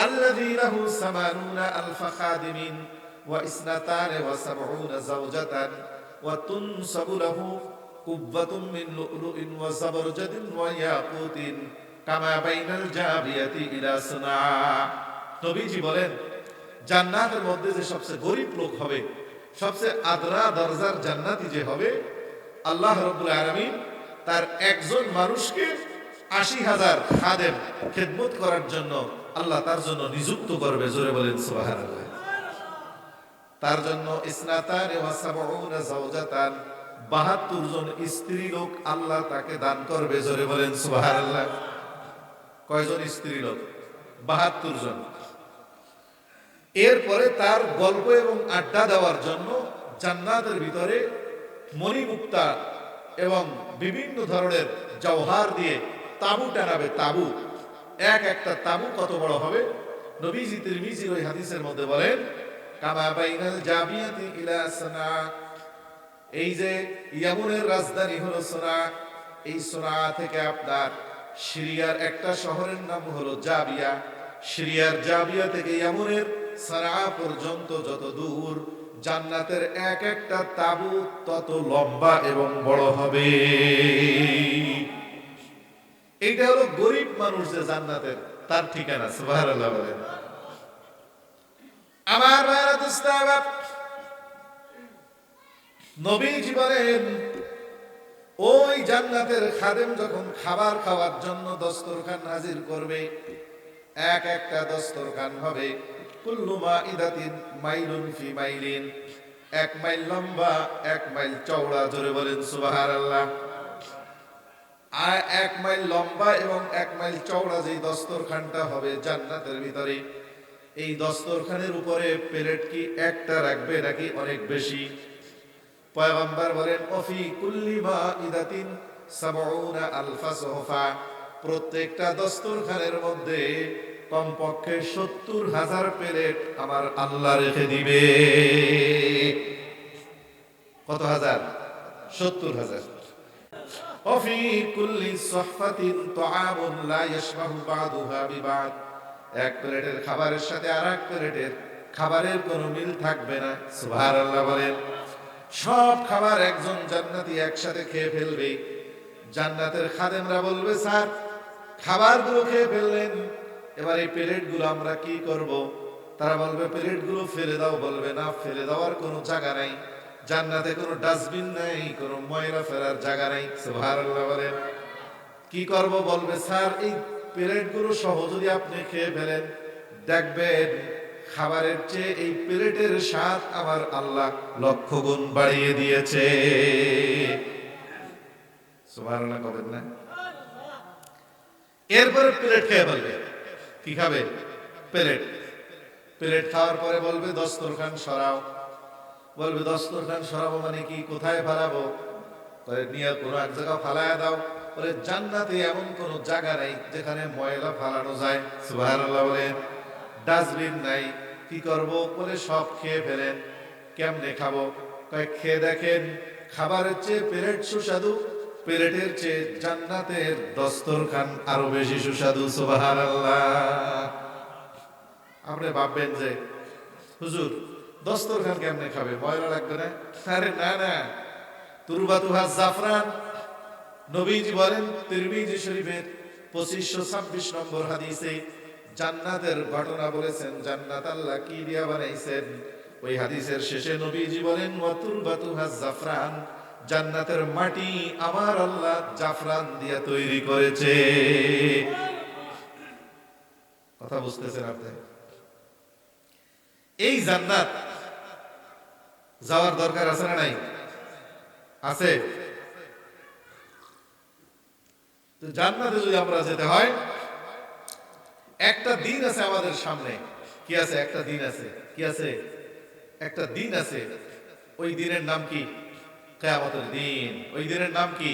الذي له 80,000 خادم و72 زوجة وتنصب له قبة من لؤلؤ وزبرجد وياقوت كما بين الجابية إلى صنعاء। নবীজি বলেন জান্নাতের মধ্যে যে সবচেয়ে গরিব লোক হবে, সবচেয়ে আদরা দরজার জান্নাতি যে হবে, আল্লাহ রাব্বুল আলামিন তার একজন মানুষকে 80,000 খাদেম খেদমত করার জন্য আল্লাহ তার জন্য নিযুক্ত করবে। জোরে বলেন সুবহানাল্লাহ। তার জন্য ইসনাতানি ওয়া সাবউনা যাওজাতান, 72 জন স্ত্রী লোক আল্লাহ তাকে দান করবে। জোরে বলেন সুবহানাল্লাহ। কয়জন স্ত্রী লোক? 72 জন। এরপরে তার গল্প এবং আড্ডা দেওয়ার জন্য জান্নাতের ভিতরে মণিমুক্তা এবং বিভিন্ন ধরনের জওহার দিয়ে তাবু টানাবে। তাবু, এক একটা তাবু কত বড় হবে? নবীজি তিরমিজির ওই হাদিসের মধ্যে বলেন কামা বাইনাল জাবিয়াতি ইলা সানা, এই যে ইয়ামনের রাজধানী হলো সোনা, এই সোনা থেকে আপনার সিরিয়ার একটা শহরের নাম হলো জাবিয়া, সিরিয়ার জাবিয়া থেকে ইয়ামনের সানা পর্যন্ত যত দূর, জান্নাতের এক একটা তাবু তত লম্বা এবং বড় হবে। এইটা হলো গরিব মানুষ যে জান্নাতের, তার ঠিকানা। সুবহানাল্লাহ বলেন। আমার ভাইরা দোস্তারা, নবীজি বলেন ওই জান্নাতের খাদেম যখন খাবার খাওয়ার জন্য দস্তরখান হাজির করবে, এক একটা দস্তরখান হবে কুল্লু মাইদাতিন মাইলুন ফি মাইলিন, 1 মাইল লম্বা 1 মাইল চওড়া। জোরে বলেন সুবহানাল্লাহ। আর 1 মাইল লম্বা এবং 1 মাইল চওড়া যেই দস্তরখানটা হবে জান্নাতের ভিতরে, এই দস্তরখানের উপরে প্লেট কি একটা রাখবে নাকি অনেক বেশি? পয়গম্বর বলেন ওফি কুল্লি মাইদাতিন 70,000 সুহফা, প্রত্যেকটা দস্তরখানের মধ্যে কমপক্ষে 70,000 প্লেট আমার আল্লাহ রেখে দিবে। কত হাজার? 70,000। ওফি কুল্লি সুহফাতিন তুআমুন লা ইয়াশবাহু বা'দুহা বিবাদ, এক প্লেটের খাবারের সাথে আরেক প্লেটের খাবারের কোনো মিল থাকবে না। সুবহানাল্লাহ বলেন। সব খাবার একজন জান্নাতি একসাথে খেয়ে ফেলবে। জান্নাতের খাদেমরা বলবে স্যার খাবারগুলো খেয়ে ফেললেন, এবার এই প্লেটগুলো আমরা কি করব? তারা বলবে প্লেটগুলো ফেলে দাও। বলবে না, ফেলে দেওয়ার কোনো জায়গা নাই, জান্নাতে কোনো ডাস্টবিন নাই, কোনো ময়লা ফেলার জায়গা নাই। সুবহানাল্লাহ বলেন। কি করব? বলবে স্যার এই প্লেটগুলো সহ যদি আপনি খেয়ে ফেলেন, দেখবেন খাবারের চেয়ে এই প্লেটের স্বাদ আমার আল্লাহ লক্ষ গুণ বাড়িয়ে দিয়েছে। সুবহানাল্লাহ বলেন না? এরপরে প্লেট খেয়ে বলবে, কি খাবে? প্লেট। প্লেট খাওয়ার পরে বলবে দস্তরখান সরাও। বলবে দস্তরখান সরাবো মানে কি? কোথায় ফালাবো? নিয়ে কোনো এক জায়গা ফালায়া দাও। বলে জান্নাতে এমন কোন জায়গা নাই যেখানে ময়লা ফালানো যায়। সুবহানাল্লাহ বলেন। ডাস্টবিন নাই। কি করব? বলে সব খেয়ে ফেলেন। কেমনে খাবো? কয় খেয়ে দেখেন, খাবারের চেয়ে প্লেট সুস্বাদু, প্লেটের চেয়ে জান্নাতের দস্তরখান আরো বেশি সুস্বাদু। সুবহানাল্লাহ। আপনি ভাববেন যে হুজুর দস্তরখান কেমনে খাবে? ময়লা লাগবে না? আরে না না, তুরবাতুহা জাফরান। নবীজি বলেন তিরমিজি শরীফের 2526 নম্বর হাদিসে জান্নাতের ঘটনা বলেছেন, জান্নাত আল্লাহ কি দিয়া বানাইছেন। ওই হাদিসের শেষে নবীজি বলেন ওয়া তুরবাতুহা জাফরান, জান্নাতের মাটি আমার আল্লাহ জাফরান দিয়া তৈরি করেছে। কথা বুঝতেছেন আপনি? এই জান্নাত যাওয়ার দরকার আছে না নাই? আছে। তো জান্নাতে যদি আমরা যেতে হয়, একটা দিন আছে আমাদের সামনে। কি আছে? একটা দিন আছে। কি আছে? একটা দিন আছে। ওই দিনের নাম কি? কিয়ামতের দিন। ওই দিনের নাম কি?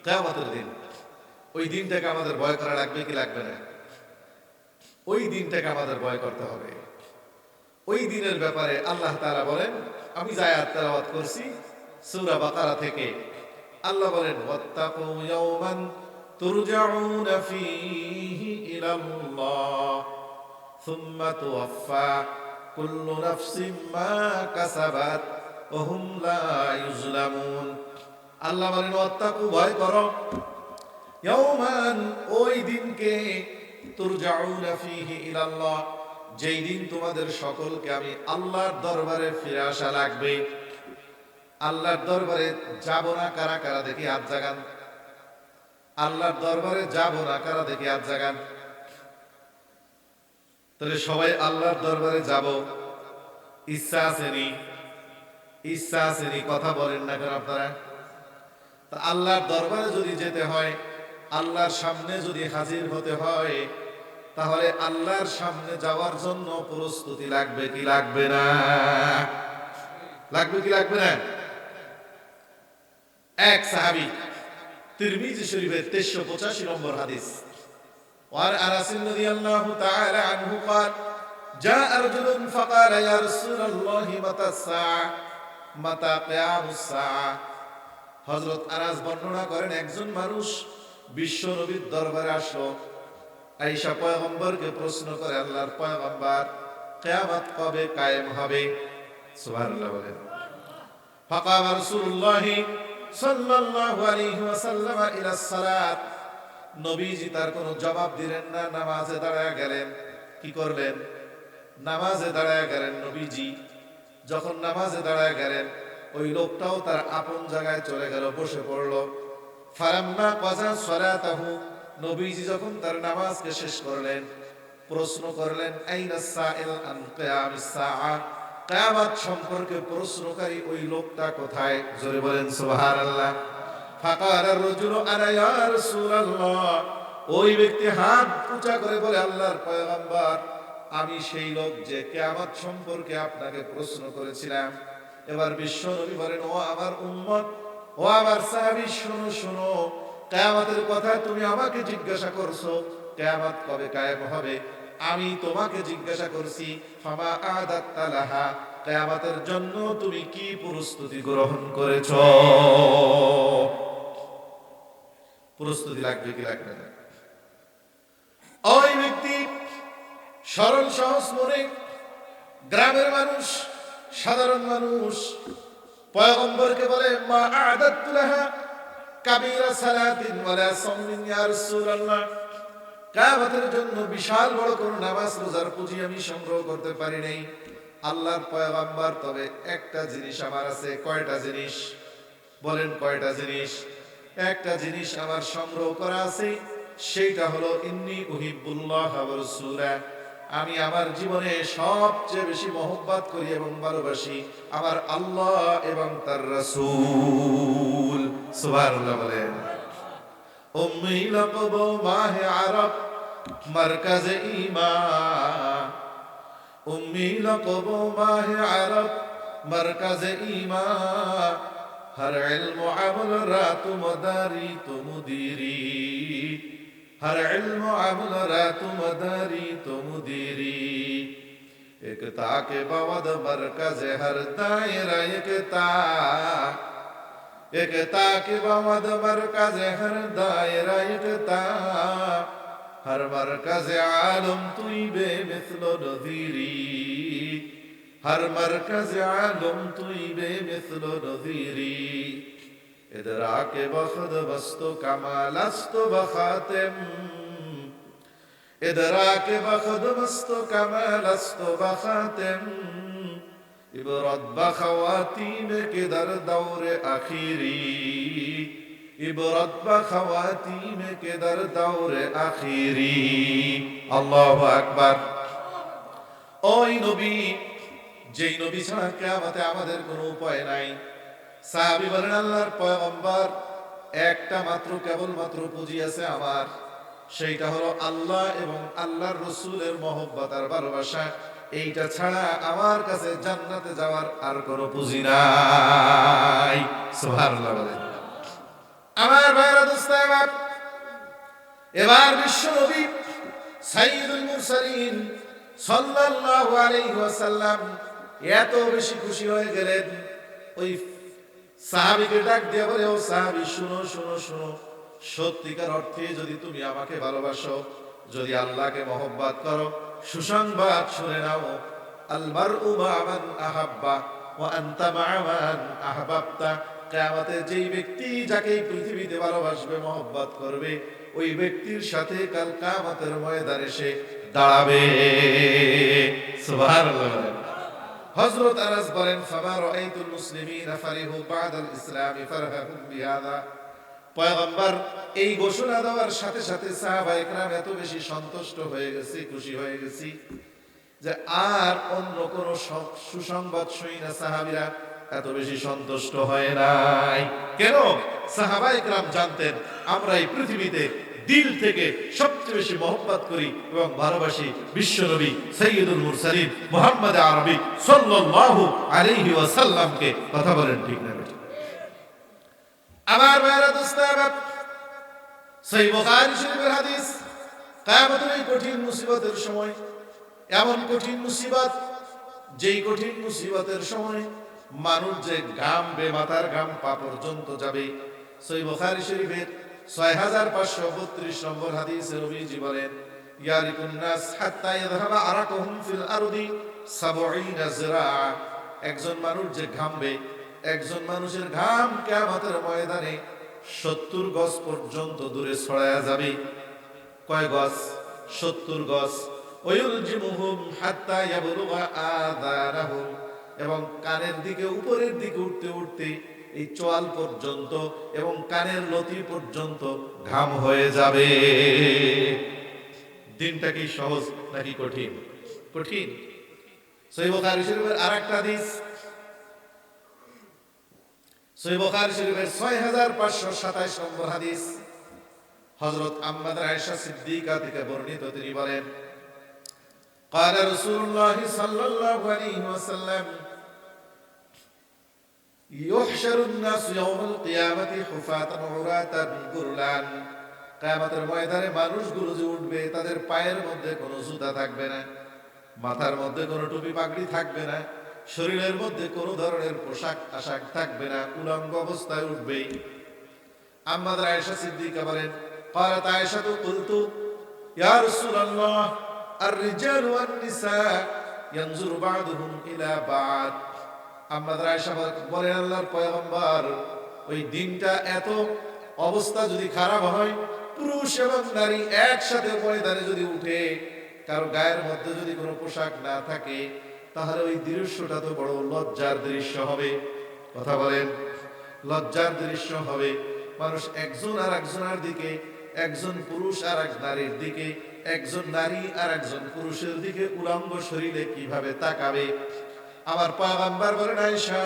কিয়ামতের দিন। ওই দিনটাকে আমাদের ভয় করা লাগবে কি লাগবে না? ওই দিনটাকে আমাদের ভয় করতে হবে। ওই দিনের ব্যাপারে আল্লাহ তাআলা বলেন, আমি যে আয়াত তেলাওয়াত করছি সূরা বাকারা থেকে, আল্লাহ বলেন ওয়াত্তাকু ইয়াওমান তুরজাউনা ফীহি ইলাল্লাহ সুম্মা তুওয়াফা কুল্লু নাফসিম মা কাসাবাত ওয়া হুম লা ইউজলামুন। আল্লাহ বলেন ওয়াত্তাকু, ভয় করো, ইয়াওমান, ওই দিনকে, তুরজাউনা ফীহি ইলাল্লাহ, যেই দিন তোমাদের সকলকে আমি আল্লাহর দরবারে ফিরে আসা লাগবে। আল্লাহর দরবারে যাব না কারা কারা? দেখি হাত জাগান। আল্লাহর দরবারে যাব না কারা? দেখি হাত জাগান। তাহলে সবাই আল্লাহর দরবারে যাব, ইচ্ছা আসেনি? ইচ্ছা আসেনি? কথা বলেন না কেন আপনারা? তা আল্লাহর দরবারে যদি যেতে হয়, আল্লাহর সামনে যদি হাজির হতে হয়, তাহলে আল্লাহর সামনে যাওয়ার জন্য প্রস্তুতি লাগবে কি লাগবে না? লাগবে কি লাগবে না? এক সাহাবী, তিরমিজি শরীফের 1385 নম্বর হাদিস, ওয়ার আনাস রাদিয়াল্লাহু তাআলা আনহু قال جاء رجل فقال يا رسول الله متى الساعة متى قيام الساعة। হযরত আনাস বর্ণনা করেন, একজন মানুষ বিশ্ব নবীর দরবারে আসলো, আয়েশা পয়গম্বরকে প্রশ্ন করে, আল্লাহর পয়গম্বর কিয়ামত কবে কায়েম হবে? সুবহানাল্লাহ বলেন। ফাকাম রাসূলুল্লাহ সাল্লাল্লাহু আলাইহি ওয়াসাল্লাম ইলা সালাত, নবীজি তার কোনো জবাব দিলেন না, নামাজে দাঁড়ায় গেলেন। কি করলেন? নামাজে দাঁড়ায় গেলেন। নবীজি যখন নামাজে দাঁড়ায় গেলেন, ওই লোকটাও তার আপন জায়গায় চলে গেল, বসে পড়লো। ফালাম্মা কাযা সালাতাহু, নবীজি যখন তার নামাজকে শেষ করলেন, প্রশ্ন করলেন আইনা সাইল আন কিয়ামিস সাআ, কিয়ামত সম্পর্কে প্রশ্নকারী ওই লোকটা কোথায়? জোরে বলেন সুবহানাল্লাহ। ফাকালা রাজুলু আনা ইয়া রাসূলুল্লাহ, ওই ব্যক্তি হাত উঁচা করে বলে, আল্লাহর পয়গম্বর, আমি সেই লোক যে কিয়ামত সম্পর্কে আপনাকে প্রশ্ন করেছিলাম। এবার বিশ্ব নবী বলেন, ও আমার উম্মত, ও আমার সাহাবী, শোনো শোনো, কিয়ামতের কথা তুমি আমাকে জিজ্ঞাসা করছো, কিয়ামত কবে কায়েম হবে? আমি তোমাকে জিজ্ঞাসা করছি ফামা আদাত্তা লাহা, কিয়ামতের জন্য তুমি কি প্রস্তুতি গ্রহণ করেছো? প্রস্তুতি লাগবে কি লাগবে না? ওই ব্যক্তি সরল সহজ মনে, গ্রামের মানুষ, সাধারণ মানুষ, পয়গম্বরকে বলে মা আদাত্তু লাহা কাবীরা সালাতিন ওয়ালা সাওমিন ইয়া রাসূলুল্লাহ, কিয়ামতের জন্য বিশাল বড় কোন নামাজ রোজার পুঁজি আমি সংগ্রহ করতে পারি নাই, আল্লাহর পয়গম্বর, তবে একটা জিনিস আমার আছে। কয়টা জিনিস? বলেন কয়টা জিনিস? একটা জিনিস আমার সংগ্রহ করা আছে, সেইটা হলো ইন্নী উহিব্বুল্লাহ ওয়া রাসূলা, আমি আমার জীবনে সবচেয়ে বেশি মহব্বত করি এবং ভালোবাসি আমার আল্লাহ এবং তার রাসূল। সুবহানাল্লাহ বলেন। উম্মি লাকব মাহে আরব মারকাজ ঈমান, উম্মি লাকব মাহে আরব মারকাজ ঈমান, हर इल्म अमल रात मदारी तो मुदीरी, हर इल्म अमल रात मदारी तो मुदीरी, एकता के बावद मरकज हर दायरा एकता के बावद मरकज हर दायरा एकता, हर मरकज आलम तुई बेमिस्लो नज़ीरी, हर मरकज आलम तुई बेमिस्लो नज़ीरी, इदराक बखद वस्तु कमालस्तु बखातिम, इदराक बखद वस्तु कमालस्तु बखातिम, इबरत बखवातीम के दर दौर आखिरी, इबरत बखवातीम के दर दौर आखिरी। अल्लाहु আকবার। ওই নবী, যেই নবী ছাড়া কিয়ামতে আমাদের কোনো উপায় নাই। সাহাবী বলেন, আল্লাহর পয়গম্বর, একটা মাত্র কেবলমাত্র পুঁজি আছে আমার, সেইটা হলো আল্লাহ এবং আল্লাহর রাসূলের মহব্বত আর ভালোবাসা। এইটা ছাড়া আমার কাছে জান্নাতে যাওয়ার আর কোনো পুঁজি নাই। সুবহানাল্লাহ বলেন। আমার ভাইরা, দোস্ত আমার, এবার বিশ্ব নবী সাইয়্যিদুল মুরসালিন সাল্লাল্লাহু আলাইহি ওয়াসাল্লাম এত বেশি খুশি হয়ে গেলেন, ওই সাহাবীকে ডাক দিয়ে বলে, ও সাহাবী, শুনো শুনো শুনো, সত্যিকার অর্থে যদি তুমি আমাকে ভালোবাসো, যদি আল্লাহকে মহব্বত করো, সুসংবাদ শুনে নাও। আল মারউ মা মান আহাব্বা ওয়া আনতা মা মান আহবাবতা, কিয়ামতে যেই ব্যক্তি যাকে এই পৃথিবীতে ভালোবাসবে, মহব্বত করবে, ওই ব্যক্তির সাথে কাল কিয়ামতের ময়দানে সে দাঁড়াবে। সুবহানাল্লাহ। হযরত আনাস বলেন, ফামা রাআইতুল মুসলিমিনা ফারিহু বাদাল ইসলামি ফারহাহুম বিহাদা, পয়গম্বর এই ঘোষণা দেওয়ার সাথে সাথে সাহাবায়ে কেরাম এত বেশি সন্তুষ্ট হয়ে গেছে, খুশি হয়ে গেছি, যে আর অন্য কোন সুসংবাদ শুনি না সাহাবীরা এত বেশি সন্তুষ্ট হয় নাই। কেন? সাহাবায়ে কেরাম জানতেন আমরা এই পৃথিবীতে দিল থেকে সবচেয়ে বেশি মহব্বত করি এবং ভালোবাসি বিশ্বনবী সাইয়্যিদুল মুরসালিন মুহাম্মদ আরবি সাল্লাল্লাহু আলাইহি ওয়াসাল্লামকে। কথা বলেন ঠিক না? আমার ভাইরা, দোস্ত আমার, সহিহ বুখারী শরীফের হাদিস, কিয়ামতের এই কঠিন মুসিবতের সময়, এমন কঠিন মুসিবত, যেই কঠিন মুসিবতের সময় মানুষ যে ঘামবে, মাথার ঘাম পা পর্যন্ত যাবে। সহিহ বুখারী শরীফের 6532 নম্বর হাদিসে নবীজি বলেন, ইয়ারিকুন নাস হাত্তা ইয়াযহাবা আরাকুহুম ফিল আরদি 70 যিরাআ, একজন মানুষ যে ঘামবে, একজন মানুষের ঘাম কিয়ামতের ময়দানে 70 গজ পর্যন্ত দূরে ছড়ায়া যাবে। কয় গজ? 70 গজ। ওয়ায়ুলজিমুহুম হাত্তা ইয়াবলুগা আযানাহুম, এবং কানের দিকে, উপরের দিকে উঠতে উঠতে এই চোয়াল পর্যন্ত এবং কানের লতি পর্যন্ত ঘাম হয়ে যাবে। দিনটা কি সহজ নাকি কঠিন? কঠিন। সহিহ বুখারী শরীফের আরেকটা হাদিস, সহিহ বুখারী শরীফের 6527 নম্বর হাদিস, হযরত আম্মা আয়েশা সিদ্দিকা থেকে বর্ণিত, তিনি বলেন, قال رسول الله صلى الله عليه وسلم يحشر الناس يوم القيامة حفاة عراة غرلا, কিয়ামতের ময়দানে মানুষগুলো যে উঠবে, তাদের পায়ের মধ্যে কোনো জুতা থাকবে না, মাথার মধ্যে কোনো টুপি পাগড়ি থাকবে না, শরীরের মধ্যে কোনো ধরনের পোশাক আশাক থাকবে না, উলঙ্গ অবস্থায় উঠবে। আম্মা আয়েশা সিদ্দিকা বলেন, قالت عائشة قلت يا رسول الله الرجال والنساء ينظر بعضهم إلى بعض, আম্মা আয়েশা বলেন, আল্লাহর পয়গম্বর, ওই দিনটা এত অবস্থা যদি খারাপ হয়, পুরুষ এবং নারী একসাথে ময়দানে যদি উঠে, কারো গায়ের মধ্যে যদি কোনো পোশাক না থাকে, তাহলে ওই দৃশ্যটা তো বড় লজ্জার দৃশ্য হবে। কথা বলেন, লজ্জার দৃশ্য হবে। মানুষ একজন আর একজনের দিকে, একজন পুরুষ আর এক নারীর দিকে, একজন নারী আর একজন পুরুষের দিকে উলঙ্গ শরীরে কিভাবে তাকাবে। আমার পয়গম্বর বলেন, আয়েশা,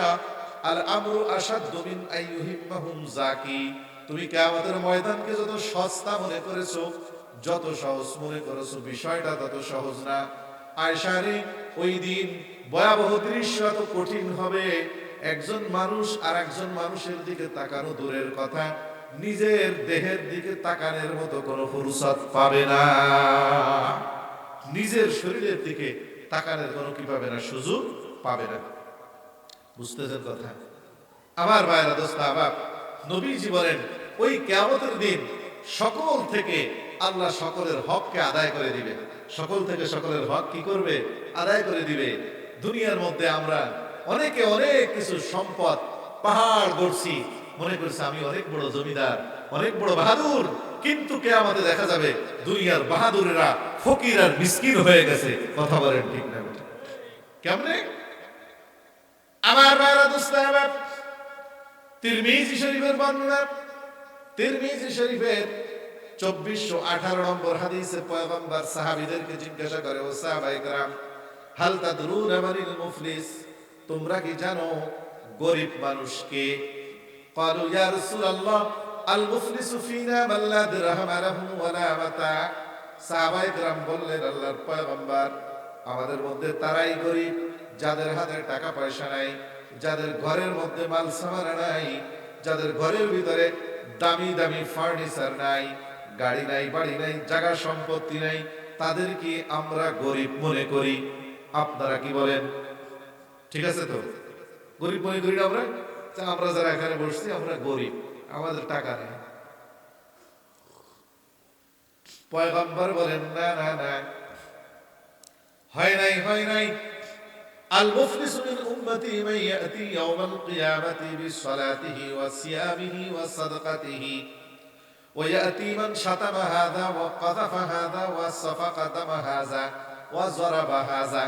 আল আমরু আশাদ্দু মিন আইয়ুহিম্মাহুম জাকি। তুমি কিয়ামতের ময়দানকে যত সস্তা মনে করেছো, যত সহজ মনে করেছো, বিষয়টা তত সহজ না। আয়েশা রে, ওই দিন ভয়াবহ দৃশ্য এত কঠিন হবে, একজন মানুষ আর একজন মানুষের দিকে তাকানো দূরের কথা, নিজের দেহের দিকে তাকানোর মতো কোনো ফুরসত পাবে না। নিজের শরীরের দিকে তাকানোর কোনো কি পাবে না, সুযোগ পাবে না। বুঝতেছেন কথা? আমার ভাইরা, দোস্ত আবাব, নবীজি বলেন ওই কিয়ামতের দিন সকল থেকে আল্লাহ সকলের হককে আদায় করে দিবে। সকল থেকে সকলের হক কি করবে? আদায় করে দিবে। দুনিয়ার মধ্যে আমরা অনেকে অনেক কিছু সম্পদ পাহাড় গড়ছি, মনে করছে আমি অনেক বড় জমিদার, অনেক বড় বাহাদুর, কিন্তু কিয়ামতে দেখা যাবে দুনিয়ার বাহাদুরেরা ফকির আর মিসকিন হয়ে গেছে। কথা বলেন ঠিক না? কেমনে? আমার ভাইরা, দোস্ত আবাব, তিরমিজি শরীফের বর্ণনা, তিরমিজি শরীফের 2418 নম্বর হাদিসে পয়গম্বর সাহাবীদেরকে জিজ্ঞাসা করে, ও সাহাবায়ে কেরাম, হাল তাদরুনা মানিল মুফলিস, তোমরা কি জানো গরীব মানুষ কে? ক্বালু ইয়া রাসূলুল্লাহ, আল মুফলিসু ফিনা মান লা দিরহাম লাহু ওয়ালা মাতা। সাহাবায়ে কেরাম বললেন, আল্লাহর পয়গম্বর, আমাদের মধ্যে তারাই গরীব যাদের হাতে টাকা পয়সা নাই, যাদের ঘরের মধ্যে মাল সামানা নাই, যাদের ঘরের ভিতরে দামি দামি ফার্নিচার নাই, গাড়ি নাই, বাড়ি নাই, জায়গা সম্পত্তি নাই, তাদেরকে আমরা গরিব মনে করি। আপনারা কি বলেন? ঠিক আছে তো? গরিব মনে করি না আমরা? আমরা যারা এখানে বসছি আমরা গরিব, আমাদের টাকা নেই। পয়গম্বর বলেন, না না না, হয় নাই, হয় নাই। আল মুফলিসু মিন উম্মতি মান ইয়াতি ইয়াওমাল কিয়ামাতি বিসসালাতিহি ওয়া সিয়ামিহি ওয়া সাদাকাতিহি ওয়া ইয়াতি মান শাতামা হাযা ওয়া কাযাফা হাযা ওয়া সাফাকা দামা হাযা ওয়া যারাবা হাযা।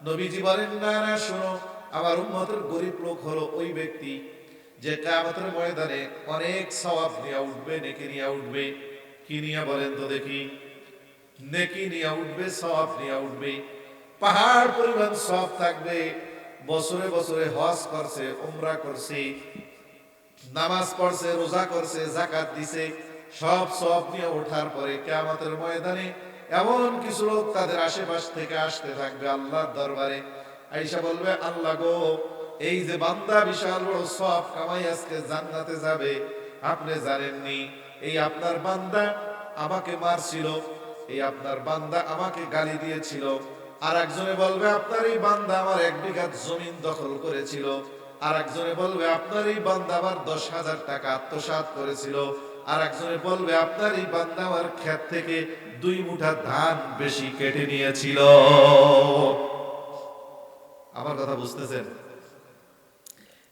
নবীজি বলেন, না না, শোনো, আমার উম্মতের গরিব লোক হলো ওই ব্যক্তি যে কিয়ামতের ময়দানে অনেক সওয়াব নিয়ে উঠবে, নেকি নিয়ে উঠবে। কি নিয়ে বলেন তো দেখি? নেকি নিয়ে উঠবে, সওয়াব নিয়ে উঠবে। পাহাড় পরিমাণ সওয়াব থাকবে। বছরে বছরে হজ করছে, উমরা করছে, নামাজ পড়ছে, রোজা করছে, যাকাত দিছে, সব সওয়াব নিয়ে ওঠার পরে কিয়ামতের ময়দানে এমন কিছু লোক তাদের আশেপাশ থেকে আসতে থাকবে আল্লাহর দরবারে। আয়েশা বলবে, আল্লাহ গো, এই যে বান্দা বিশাল বড় সওয়াব কামাই আজকে জান্নাতে যাবে, আপনি জানেননি? এই আপনার বান্দা আমাকে মারছিল, এই আপনার বান্দা আমাকে গালি দিয়েছিল। আর একজনে বলবে, আপনার এই বান্দা আমার 1 বিঘা জমিন দখল করেছিল। আর একজনে বলবে, আপনার এই বান্দা আমার 10,000 টাকা আত্মসাৎ করেছিল। আর একজনে বলবে, আপনার এই বান্দা আমার ক্ষেত থেকে 2 মুঠা ধান বেশি কেটে নিয়েছিল। আমার কথা বুঝতেছেন?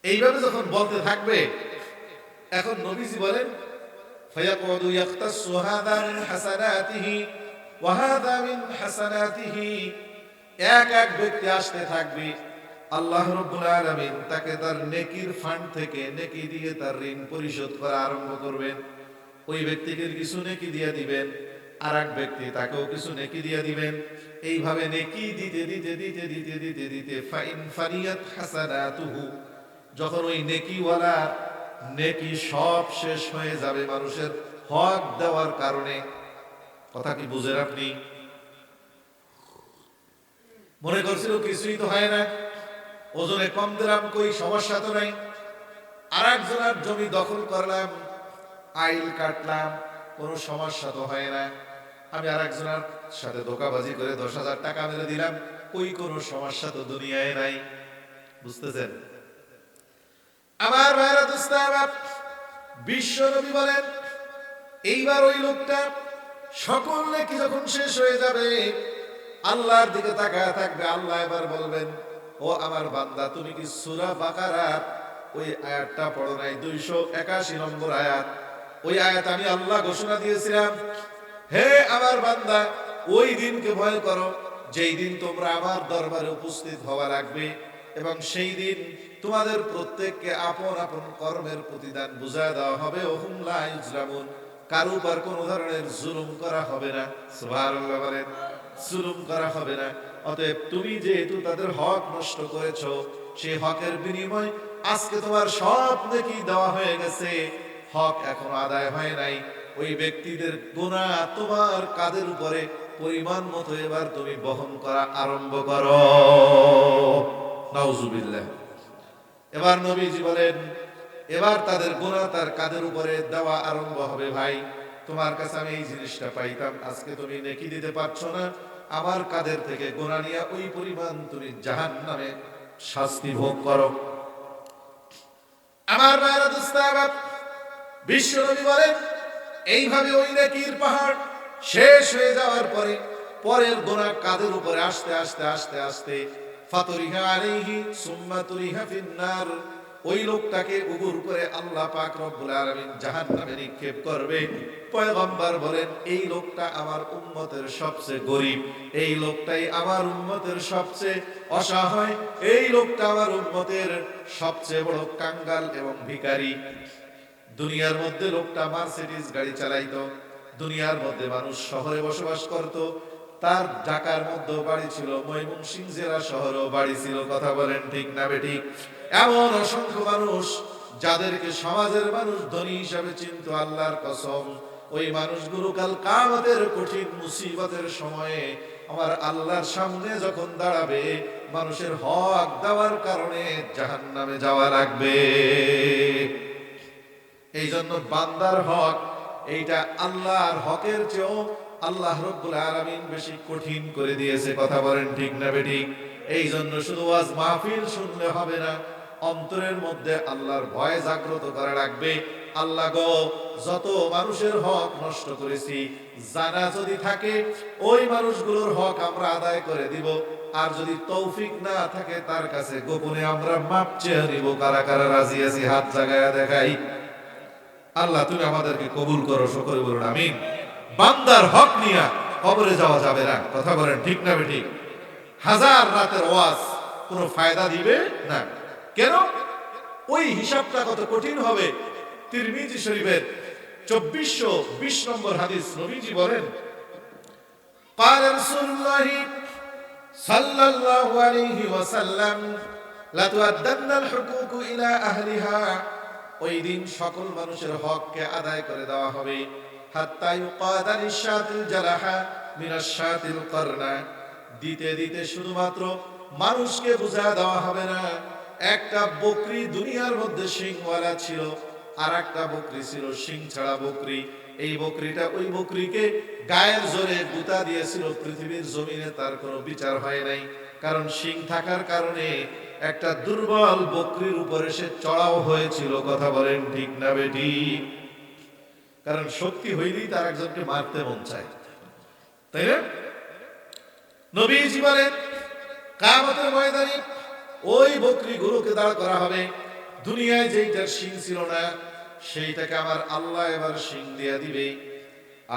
এইভাবে যখন বলতে থাকবে, এখন নবীজি বলেন, ফায়াকুদু ইয়াখতাসু হাযা মিন হাসানাতিহি ওয়া হাযা মিন হাসানাতিহি। এক এক ব্যক্তি আসতে থাকবে, আল্লাহ রাব্বুল আলামিন তাকে তার নেকির ফান্ড থেকে নেকি দিয়ে তার ঋণ পরিশোধ করা আরম্ভ করবেন। ওই ব্যক্তিকে কিছু নেকি দিয়ে দিবেন, আর এক ব্যক্তি তাকেও কিছু নেকি দিয়ে দিবেন। এইভাবে নেকি দিতে দিতে দিতে দিতে দিতে দিতে ফাইন ফারিয়াত হাসানাতুহু, যখন ওই নেকিওয়ালা নেকি সব শেষ হয়ে যাবে মানুষের হক দেওয়ার কারণে। কথা কি বুঝেন আপনি? মনে করছিল কিছুই তো হয় না, ওজনে কম দিলাম, কই সমস্যা তো নাই। আর একজনের জমি দখল করলাম, আইল কাটলাম, কোনো সমস্যা তো হয় না। আমি আর একজনের সাথে ধোঁকাবাজি করে 10,000 টাকা মেরে দিলাম, কই কোনো সমস্যা তো দুনিয়ায় নাই। বুঝতেছেন? আমার ভাইরা, দোস্ত আবাব, বিশ্ব নবী বলেন, এইবার ওই লোকটা সকল নেকি যখন শেষ হয়ে যাবে, আল্লাহর দিকে তাকায় থাকবে। আল্লাহ এবার বলবেন, ও আমার বান্দা, তুমি কি সূরা বাকারার ওই আয়াতটা পড়ো নাই? 281 নম্বর আয়াত। ওই আয়াত আমি আল্লাহ ঘোষণা দিয়েছিলাম, হে আমার বান্দা, ওই দিনকে ভয় করো যেই দিন তোমরা আমার দরবারে উপস্থিত হওয়া লাগবে এবং সেই দিন তোমাদের প্রত্যেককে আপন আপন কর্মের প্রতিদান বুঝায় দেওয়া হবে। ওহুম লা ইউজলামুন, কারো উপর কোনো ধরনের জুলুম করা হবে না। সুবহানাল্লাহ বলেন, জুলুম করা হবে না। অতএব তুমি যেহেতু তাদের হক নষ্ট করেছো, সেই হকের বিনিময় আজকে তোমার সব নেকি দেওয়া হয়ে গেছে, হক এখনো আদায় হয় নাই। ওই ব্যক্তিদের গুনাহ তোমার কাঁধের উপরে পরিমাণ মতো এবার তুমি বহন করা আরম্ভ করো। নাউজুবিল্লাহ। এবার নবীজি বলেন, এবার তাদের গুনাহ তার কাঁধের উপরে দেওয়া আরম্ভ হবে। ভাই, তোমার কাছে আমি এই জিনিসটা পাইতাম, আজকে তুমি নেকি দিতে পারছো না, আমার কাঁধের থেকে গুনাহ নিয়ে ওই পরিমাণ তুমি জাহান্নামে শাস্তি ভোগ করো। আমার ভাইরা দোস্তাবাব, বিশ্বনবী বলেন, এইভাবে ওই নেকির পাহাড় শেষ হয়ে যাওয়ার পরে পরের গুনাহ কাঁধের উপরে আস্তে আস্তে আস্তে আস্তে ফাতুরিহা আলাইহি সুম্মা তুরিহা ফিন্নার, ওই লোকটাকে উগুর করে আল্লাহ পাক রব্বুল আলামিন জাহান্নামে নিক্ষেপ করবে। পয়গম্বর বলেন, এই লোকটা আমার উম্মতের সবচেয়ে গরীব, এই লোকটাই আমার উম্মতের সবচেয়ে অসহায়, এই লোকটা আমার উম্মতের সবচেয়ে বড় কাঙ্গাল এবং ভিখারি। দুনিয়ার মধ্যে লোকটা মার্সিডিজ গাড়ি চালাইতো, দুনিয়ার মধ্যে মানুষ শহরে বসবাস করত, তার ঢাকার মধ্যে বাড়ি ছিল, ময়মনসিংহ জেলা শহরেও বাড়ি ছিল। কথা বলেন ঠিক না বেঠিক? এমন অসংখ্য মানুষ যাদেরকে সমাজের মানুষ ধনী হিসাবে চিনত, আল্লাহর কসম, ওই মানুষগুলো কাল কিয়ামতের কঠিন মুসিবতের সময়ে আমার আল্লাহর সামনে যখন দাঁড়াবে, মানুষের হক দেওয়ার কারণে জাহান্নামে যাওয়া লাগবে। এই জন্য বান্দার হক, এইটা আল্লাহর হকের চেয়েও আল্লাহ রব্বুল আলামিন বেশি কঠিন করে দিয়েছে। কথা বলেন ঠিক না বেঠিক? এই জন্য শুধু ওয়াজ মাহফিল শুনলে হবে না, অন্তরের মধ্যে আল্লাহর ভয় জাগ্রত করা লাগবে। আল্লাহ গো, যত মানুষের হক নষ্ট করেছি, জানা যদি থাকে ওই মানুষগুলোর হক আমরা আদায় করে দিব, আর যদি তৌফিক না থাকে তার কাছে গোপনে আমরা মাপ চেয়ে নিব। কারা কারা রাজি আছি হাত জাগায়া দেখাই। আল্লাহ তুমি আমাদেরকে কবুল করো, সকলে বলুন আমিন। বান্দার হক নিয়ে কবরে যাওয়া যাবে না। কথা বলেন ঠিক না বেঠিক? হাজার রাতের ওয়াজ কোনো ফায়দা দিবে না। কেন? ওই হিসাবটা কত কঠিন হবে। তিরমিজি শরীফের 2420 নম্বর হাদিস, নবীজি বলেন, قال رسول الله صلى الله عليه وسلم لا تؤدن الحقوق الى اهلها, ওই দিন সকল মানুষের হককে আদায় করে দেওয়া হবে। হাত্তা ইউকাদা লিশাতিল জালাহা মিনাশ শাতিল করনা, দিতে দিতে শুধুমাত্র মানুষকে বুঝা দেওয়া হবে না। একটা বকরি দুনিয়ার মধ্যে শিংওয়ালা ছিল, আর একটা বকরি ছিল শিং ছাড়া বকরি। এই বকরিটা ওই বকরিকে গায়ের জোরে গুতা দিয়েছিল, পৃথিবীর জমিনে তার কোনো বিচার হয় নাই, কারণ শিং থাকার কারণে একটা দুর্বল বকরির উপরে সে চড়াও হয়েছিল। কথা বলেন ঠিক না বেঠিক? কারণ শক্তি হইলেই তার একজনকে মারতে মন চায়, তাই না? নবীজি বলেন, কিয়ামতের ময়দানে ওই বকরি গুলোকে দাঁড় করা হবে। দুনিয়ায় যেইটার শিং ছিল না, সেইটাকে আমার আল্লাহ এবার শিং দিয়ে দিবে,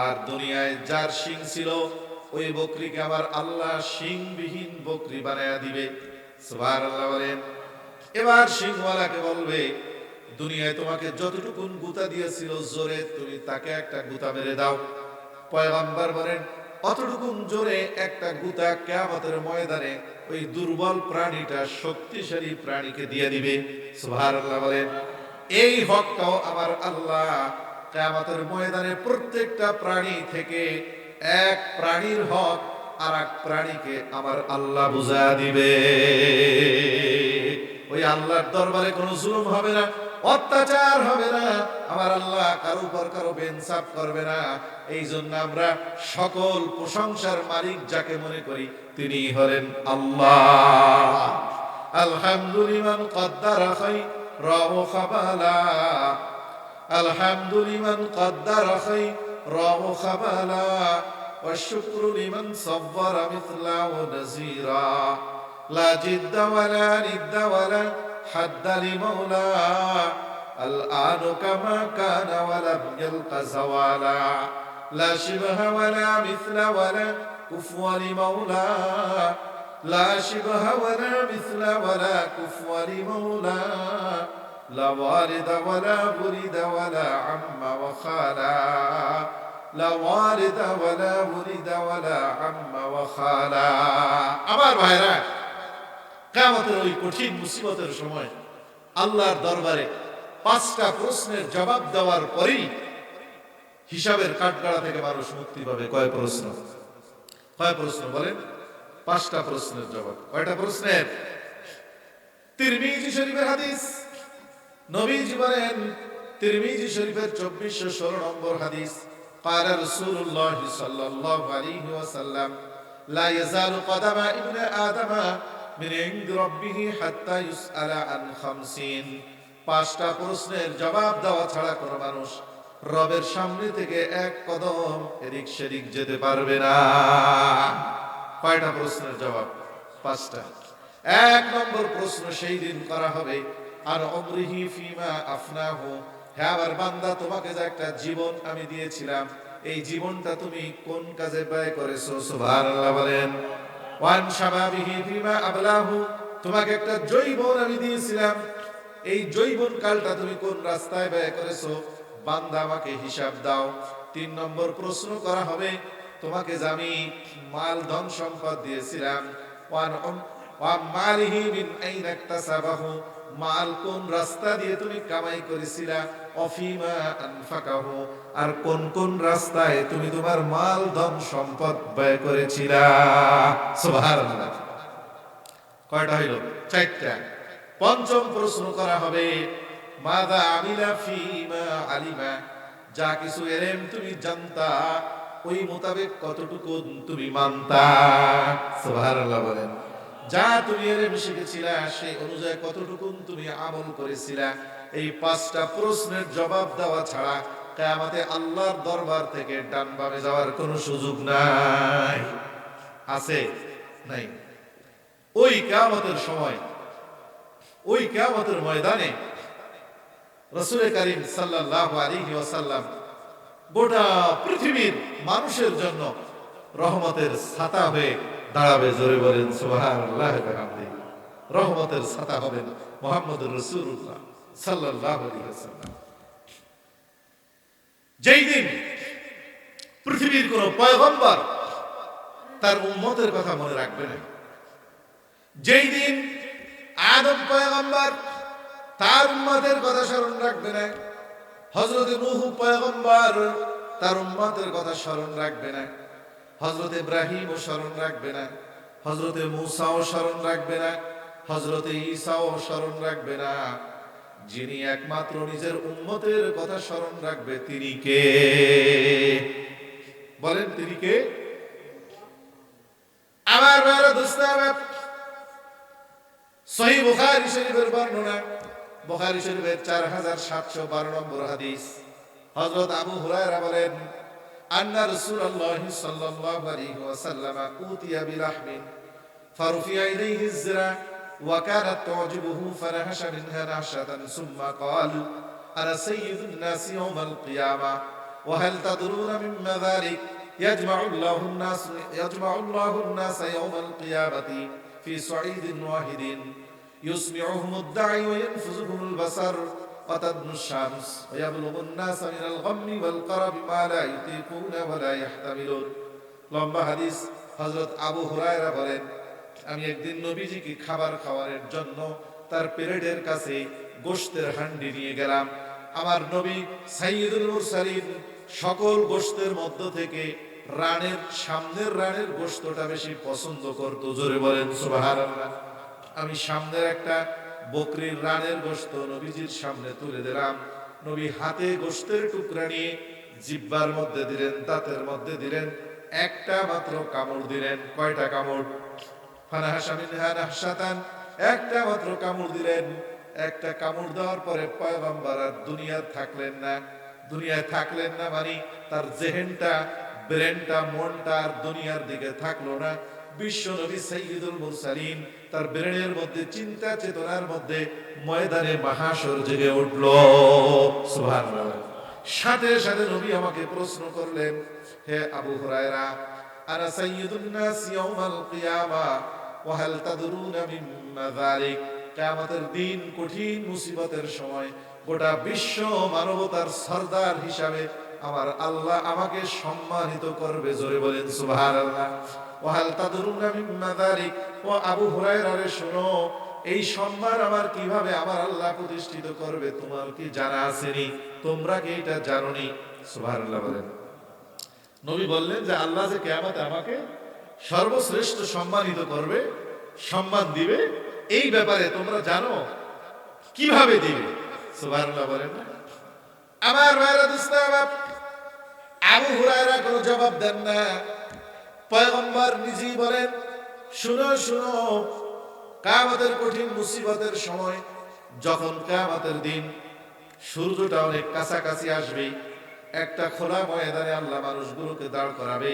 আর দুনিয়ায় যার শিং ছিল ওই বকরিকে আমার আল্লাহ শিংবিহীন বকরি বানায়া দিবে। সুবহানাল্লাহ বলেন। এবার শিংওয়ালাকে বলবে, দুনিয়ায় তোমাকে যতটুকুন গুতা দিয়েছিল জোরে, তুমি তাকে একটা গুতা মেরে দাও। পয়গম্বর বলেন, অতটুকুন জোরে একটা গুতা কিয়ামতের ময়দানে ওই দুর্বল প্রাণীটা শক্তিশালী প্রাণীকে দিয়ে দিবে। সুবহানাল্লাহ বলেন। এই হকটাও আমার আল্লাহ কিয়ামতের ময়দানে প্রত্যেকটা প্রাণী থেকে এক প্রাণীর হক আর এক প্রাণীকে আমার আল্লাহ বুঝা দিবে। ওই আল্লাহর দরবারে কোনো জুলুম হবে না, অত্যাচার হবে না, আমার আল্লাহ কারো উপর কারো বেইনসাফ করবে না। এই জন্য আমরা সকল প্রশংসার মালিক যাকে মনে করি তিনি হলেন আল্লাহ। আলহামদুলিমান কদ্দারা খায়রাহু খাবালা, আলহামদুলিমান কদ্দারা খায়রাহু খাবালা, ওয়া শুকরু লিমান সাব্বারা মিথলা ওয়া নাযীরা, লা জিদ্দা ওয়ালা নিদ্দা ওয়ালা হাদ্দা লিমাওলা, আল আনু কামা কানা ওয়ালাম ইয়ালকা যাওয়ালা, লা শিবহা ওয়ালা মিথলা ওয়ালা কুফুয়া লিমাউলা লা শিবহা ওয়ালা মিসলা ওয়ালা কুফুয়া লিমাউলা লা ওয়ালিদা ওয়ালা বুলিদা ওয়ালা আম্মা ওয়া খালা লা ওয়ালিদা ওয়ালা বুলিদা ওয়ালা আম্মা ওয়া খালা। আমার ভাইরা, কিয়ামতের ওই কঠিন মুসিবতের সময় আল্লাহর দরবারে 5টা প্রশ্নের জবাব দেওয়ার পরেই হিসাবের কাঠগড়া থেকে মানুষ মুক্তি পাবে। কয় প্রশ্ন? কয় প্রশ্ন বলেন? 5টা প্রশ্নের জবাব। কয়টা প্রশ্নের? তিরমিজি শরীফের হাদিস, নবীজি বলেন, তিরমিজি শরীফের 2416 নম্বর হাদিস, قال رسول الله صلى الله عليه وسلم لا يزال قدم ابن آدم من عند ربه حتى يسأل عن 50। 5টা প্রশ্নের জবাব দেওয়া ছাড়া কোনো মানুষ রবের সামনে থেকে এক কদম এদিক সেদিক যেতে পারবে না। কয়টা প্রশ্নের জবাব? 5টা। 1 নম্বর প্রশ্ন সেই দিন করা হবে আর উমরিহি ফিমা আফনাহু, হে আমার বান্দা, তোমাকে যে একটা জীবন আমি দিয়েছিলাম, এই জীবনটা তুমি কোন কাজে ব্যয় করেছো? সুবহানাল্লাহ বলেন। ওয়ান শাবাবিহি ফিমা আবলাহু, তোমাকে একটা যৌবন আমি দিয়েছিলাম, এই যৌবন কালটা তুমি কোন রাস্তায় ব্যয় করেছো? বান্দা আমাকে হিসাব দাও। 3 নম্বর প্রশ্ন করা হবে, তোমাকে যে আমি মাল ধন সম্পদ দিয়েছিলাম, ওয়ান মালিহি মিন আইনা ইকতাসাবাহু, মাল কোন রাস্তা দিয়ে তুমি কামাই করেছিলা? অফিমা আনফাকাহু, আর কোন কোন রাস্তায় তুমি তোমার মাল ধন সম্পদ ব্যয় করেছিলা? সুবহানাল্লাহ। কয়টা হইল? 4টা। 5ম প্রশ্ন করা হবে, মাযা আমিলা ফিমা আলিমা, যা কিছু এলেম তুমি জানতা, ওই মোতাবেক কতটুকু তুমি মানতা? সুবহানাল্লাহ বলেন। যা তুমি এলেম শিখেছিলা সেই অনুযায়ী কতটুকু তুমি আমল করেছিলা? এই 5টা প্রশ্নের জবাব দেওয়া ছাড়া কিয়ামতে আল্লাহর দরবার থেকে ডান বামে যাওয়ার কোনো সুযোগ নাই। আছে? নাই। ওই কিয়ামতের সময়, ওই কিয়ামতের ময়দানে রাসূল কারীম সাল্লাল্লাহু আলাইহি ওয়াসাল্লাম গোটা পৃথিবীর মানুষের জন্য রহমতের ছাতা হয়ে দাঁড়াবে। জোরে বলেন সুবহানাল্লাহ ওয়া বিহামদিহি। রহমতের ছাতা হবেন মুহাম্মদুর রাসূলুল্লাহ সাল্লাল্লাহু আলাইহি ওয়াসাল্লাম। যেই দিন পৃথিবীর কোন পয়গম্বর তার উম্মতের কথা মনে রাখবে না, যেই দিন আদম পয়গম্বর তার উম্মতের কথা স্মরণ রাখবে না, হযরত নূহ পয়গম্বর তার উম্মতের কথা স্মরণ রাখবে না, হযরত ইব্রাহিমও স্মরণ রাখবে না, হযরত মূসাও স্মরণ রাখবে না, হযরত ঈসাও স্মরণ রাখবে না, যিনি একমাত্র নিজের উম্মতের কথা স্মরণ রাখবে তিনি কে? বলেন তিনি কে? আমার ভাইরা দোস্ত, সহিহ বুখারী শরীফের বর্ণনা, বুখারী শরীফের 4712 নম্বর হাদিস, হযরত আবু হুরায়রা বলেন, আন্না রাসূলুল্লাহ সাল্লাল্লাহু আলাইহি ওয়াসাল্লাম উতিয়া বিলাহমিন ফারফিয়া ইলাইহি الزرع وكانت تعجبه فنهش منها نهشة ثم قال أنا سيد الناس يوم القيامة وهل تدرون مما ذلك؟ يجمع الله الناس يوم القيامة في صعيد واحد يسمعهم الداعي وينفذهم البصر وتدنو الشمس ويبلغ الناس من الغم والكرب ما لا يطيقون ولا يحتملون। লম্বা হাদিস। হযরত আবু হুরায়রা বলেন, আমি একদিন নবীজিকে খাবার খাওয়ানোর জন্য তার পেরেডের কাছে গোশতের হান্ডি নিয়ে গেলাম। আমার নবী সাইয়্যিদুল মুরসালিন সকল গোশতের মধ্য থেকে রানের সামনের রানের গোশতটা বেশি পছন্দ করত। জোরে বলেন সুবহানাল্লাহ। আমি সামনের একটা বকরির রানের গোশত নবীজির সামনে তুলে দিলাম। নবী হাতে গোশতের টুকরা নিয়ে জিহ্বার মধ্যে দিলেন, দাঁতের মধ্যে দিলেন, একটা মাত্র কামড় দিলেন। কয়টা কামড়? ফানাহাশা মিনহা নাহশাতান, একটা মাত্র কামড় দিলেন। একটা কামড় দেওয়ার পরে পয়গম্বর আর দুনিয়ায় থাকলেন না। দুনিয়ায় থাকলেন না মানে তার জেহেনটা, ব্রেনটা, মনটা আর দুনিয়ার দিকে থাকলো না। বিশ্ব নবী সাইয়্যিদুল মুরসালিন তার ব্রেনের মধ্যে, চিন্তা চেতনার মধ্যে ময়দানে মাহাশর জেগে উঠল। সুবহানাল্লাহ। সাথে সাথে নবী আমাকে প্রশ্ন করলেন, হে আবু হুরায়রা, আনা সাইয়্যিদুন নাস ইয়াউমাল কিয়ামা ওয়া হাল তাদরুনা মিম্মা যালিক। কিয়ামতের দিন কঠিন মুসিবতের সময় গোটা বিশ্ব মানবতার সরদার হিসাবে আমার আল্লাহ আমাকে সম্মানিত করবে। জোরে বলেন সুবহানাল্লাহ। ওয়া হাল তাদরুনা মিম্মা যালিক। ও আবু হুরায়রা রে শোনো, এই সম্মান আমার কিভাবে আমার আল্লাহ প্রতিষ্ঠিত করবে তোমার কি জানা আছেনি? তোমরা কি এটা জানোনি? সুবহানাল্লাহ বলেন। নবী বললেন যে আল্লাহ যে কিয়ামতে আমাকে সর্বশ্রেষ্ঠ সম্মানিত করবে, সম্মান দিবে, এই ব্যাপারে তোমরা জানো? কিভাবে দিবে? সুবহানাল্লাহ বলেন না। আমার ভাইরা দোস্ত, আবু হুরায়রা কোনো জবাব দেন না। পয়গম্বর নিজেই বলেন, শুনো শুনো, কিয়ামতের কঠিন মুসিবতের সময়, যখন কিয়ামতের দিন সূর্যটা অনেক কাছাকাছি আসবে, একটা খোলা ময়দানে আল্লাহ মানুষগুলোকে দাঁড় করাবে।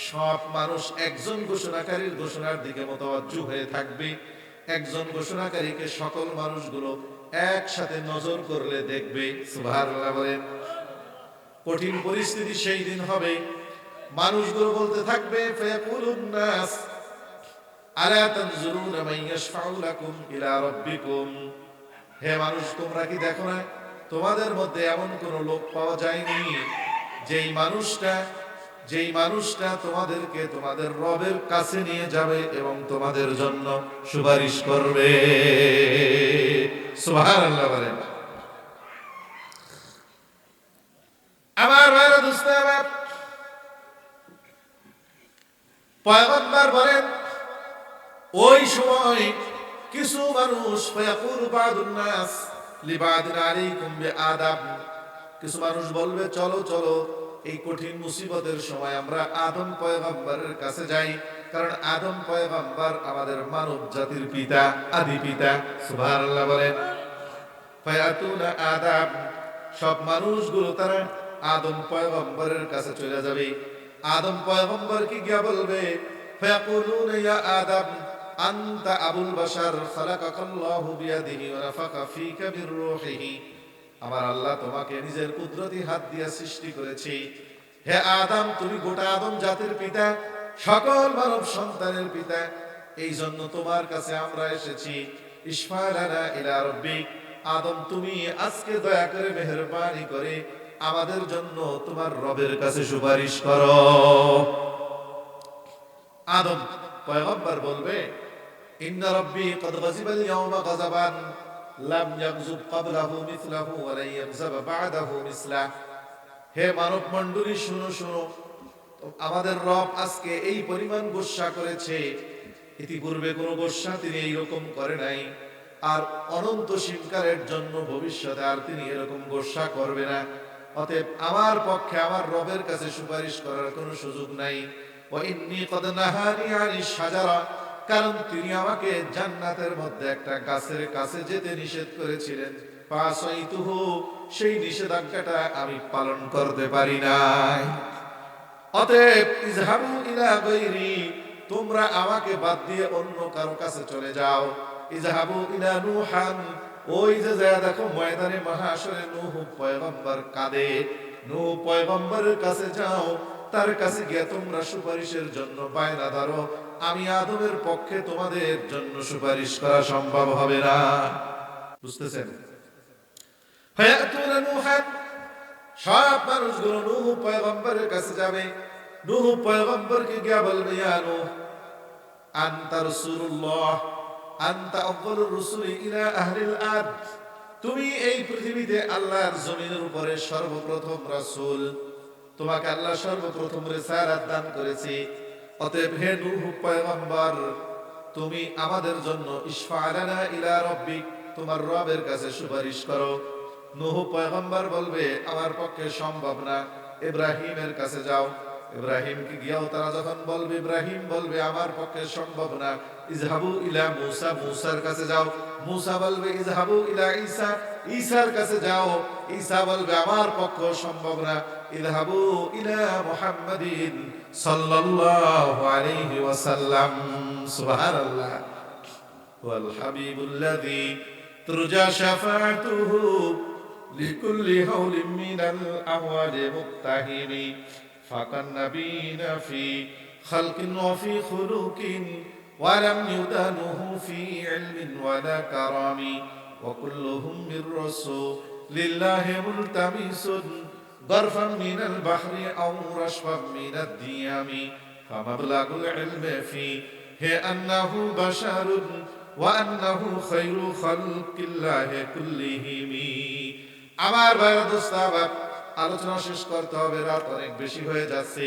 সব মানুষ একজন ঘোষণাকারীর ঘোষণার দিকে মুতাওয়াজ্জু হয়ে থাকবে। একজন ঘোষণাকারীকে সকল মানুষগুলো একসাথে নজর করলে দেখবে। সুবহানাল্লাহ বলেন। কঠিন পরিস্থিতি সেই দিন হবে। মানুষগুলো বলতে থাকবে, ফায়াকুলুন নাস আলা তানজুরুনা মান ইয়াশফাউ লাকুম ইলা রাব্বিকুম। হে মানুষ, তোমরা কি দেখো না তোমাদের মধ্যে এমন কোন লোক পাওয়া যায়নি যেই মানুষটা তোমাদেরকে তোমাদের রবের কাছে নিয়ে যাবে এবং তোমাদের জন্য সুপারিশ করবে। সুবহানাল্লাহ বলেন। আমার ভাইরা দোস্ত, পয়গম্বর বলেন, ওই সময় কিছু মানুষ, ফায়াকুলু বাদুন নাস লিবাদিন আলাইকুম বিআদাব, কিছু মানুষ বলবে, চলো চলো এই কঠিন মুসিবতের সময় আমরা আদম পয়গম্বরের কাছে যাই, কারণ আদম পয়গম্বর আমাদের মানব জাতির পিতা, আদি পিতা। সুবহানাল্লাহ বলেন। ফায়াতুনা আদাব, সব মানুষগুলো তারা আদম পয়গম্বরের কাছে চলে যাবে। আদম পয়গম্বর কি গিয়া বলবে, ফায়াকুলুনা ইয়া আদম আনতা আবুল বাশার খালাকাকাল্লাহু বিয়াদিহি ওয়া নাফাখা ফীকা মির রূহিহি। আমার আল্লাহ তোমাকে নিজের কুদরতি হাত দিয়ে সৃষ্টি করেছে। হে আদম, তুমি গোটা আদম জাতির পিতা, সকল মানব সন্তানের পিতা। এই জন্য তোমার কাছে আমরা এসেছি। ইশফা লানা ইলা রাব্বিক, আদম তুমি আজকে দয়া করে মেহেরবানি করে আমাদের জন্য তোমার রবের কাছে সুপারিশ করো। আদম পয়গম্বর বলবে, ইন্না রাব্বি ক্বাদ গাযিবাল ইয়াওমা গাযাবান লাম ইয়াগযুব ক্বাবলাহু মিসলাহু ওয়া লা ইয়াগযাব বা'দাহু মিসলাহ। হে মানব মণ্ডলী, শুনো শুনো, আমাদের রব আজকে এই পরিমাণ গোসা করেছে, ইতিপূর্বে কোনো গোসা তিনি এইরকম করে নাই, আর অনন্ত শিবকালের জন্য ভবিষ্যতে আর তিনি এরকম গোসা করবে না। অতএব আমার পক্ষে আমার রবের কাছে সুপারিশ করার কোনো সুযোগ নাই। ওয়া ইন্নী ক্বাদ নাহানি আনিশ শাজারা, কারণ তিনি আমাকে জান্নাতের মধ্যে একটা গাছের কাছে যেতে নিষেধ করেছিলেন। ফাসাইতুহু, সেই নিষেধাজ্ঞাটা আমি পালন করতে পারি নাই। অতএব ইযহাবু ইলা গায়রি, তোমরা আমাকে বাদ দিয়ে অন্য কারো কাছে চলে যাও। ইযহাবু ইলা নূহান, ওই যে যায় দেখো ময়দানে মাহশরে নূহ পয়গম্বর কাঁদে, নূহ পয়গম্বরের কাছে যাও, তার কাছে গিয়ে তোমরা সুপারিশের জন্য বায়না ধরো। আমি আদমের পক্ষে তোমাদের জন্য সুপারিশ করা সম্ভব হবে না। বুঝতেছেন? ফায়াতুনা নূহান, সব মানুষগুলো নূহ পয়গম্বরের কাছে যাবে। নূহ পয়গম্বরকে গিয়ে বলবে, ইয়া নূহ আনতা রাসূলুল্লাহ আনতা আফদালুর রাসূলি ইলা আহলিল আরদ, তুমি এই পৃথিবীতে আল্লাহর জমিনের উপরে সর্বপ্রথম রাসূল, তোমাকে আল্লাহ সর্বপ্রথম রিসালাত দান করেছে। অতএব হে নূহ পয়গম্বর, তুমি আমাদের জন্য ইশফা লানা ইলা রাব্বিক, তোমার রবের কাছে সুপারিশ করো। নূহ পয়গম্বর বলবে, আমার পক্ষে সম্ভব না, ইব্রাহিমের কাছে যাও। ইব্রাহিমকে গিয়েও তারা যখন বলবে, ইব্রাহিম বলবে, আমার পক্ষে সম্ভব না। ইযহাবু ইলা মূসা, মূসার কাছে যাও। মূসা বলবে, ইযহাবু ইলা ঈসা, ঈসার কাছে যাও। ঈসা বলবে, আমার পক্ষে সম্ভব না। ইযহাবু ইলা মুহাম্মাদিন সাল্লাল্লাহু আলাইহি ওয়াসাল্লাম। সুবহানাল্লাহ। ওয়াল হাবিবুল্লাযী তুরজা শাফাআতুহু লিকুল্লি হাওলিন মিনাল আমওয়ালি মুক্তাহিমি ফাকান নাবিয়িনা ফি خلق وفي خلق ولم يدانه في علم ولا كرم وكلهم من رسول لله ملتمس ظرفا من البحر أو رشفا من الديام فمبلغ العلم فيه أنه بشر وأنه خير خلق الله كلهم আমার ভাইরা দোস্তাবাব আলোচনা শেষ করতে হবে, রাত অনেক বেশি হয়ে যাচ্ছে।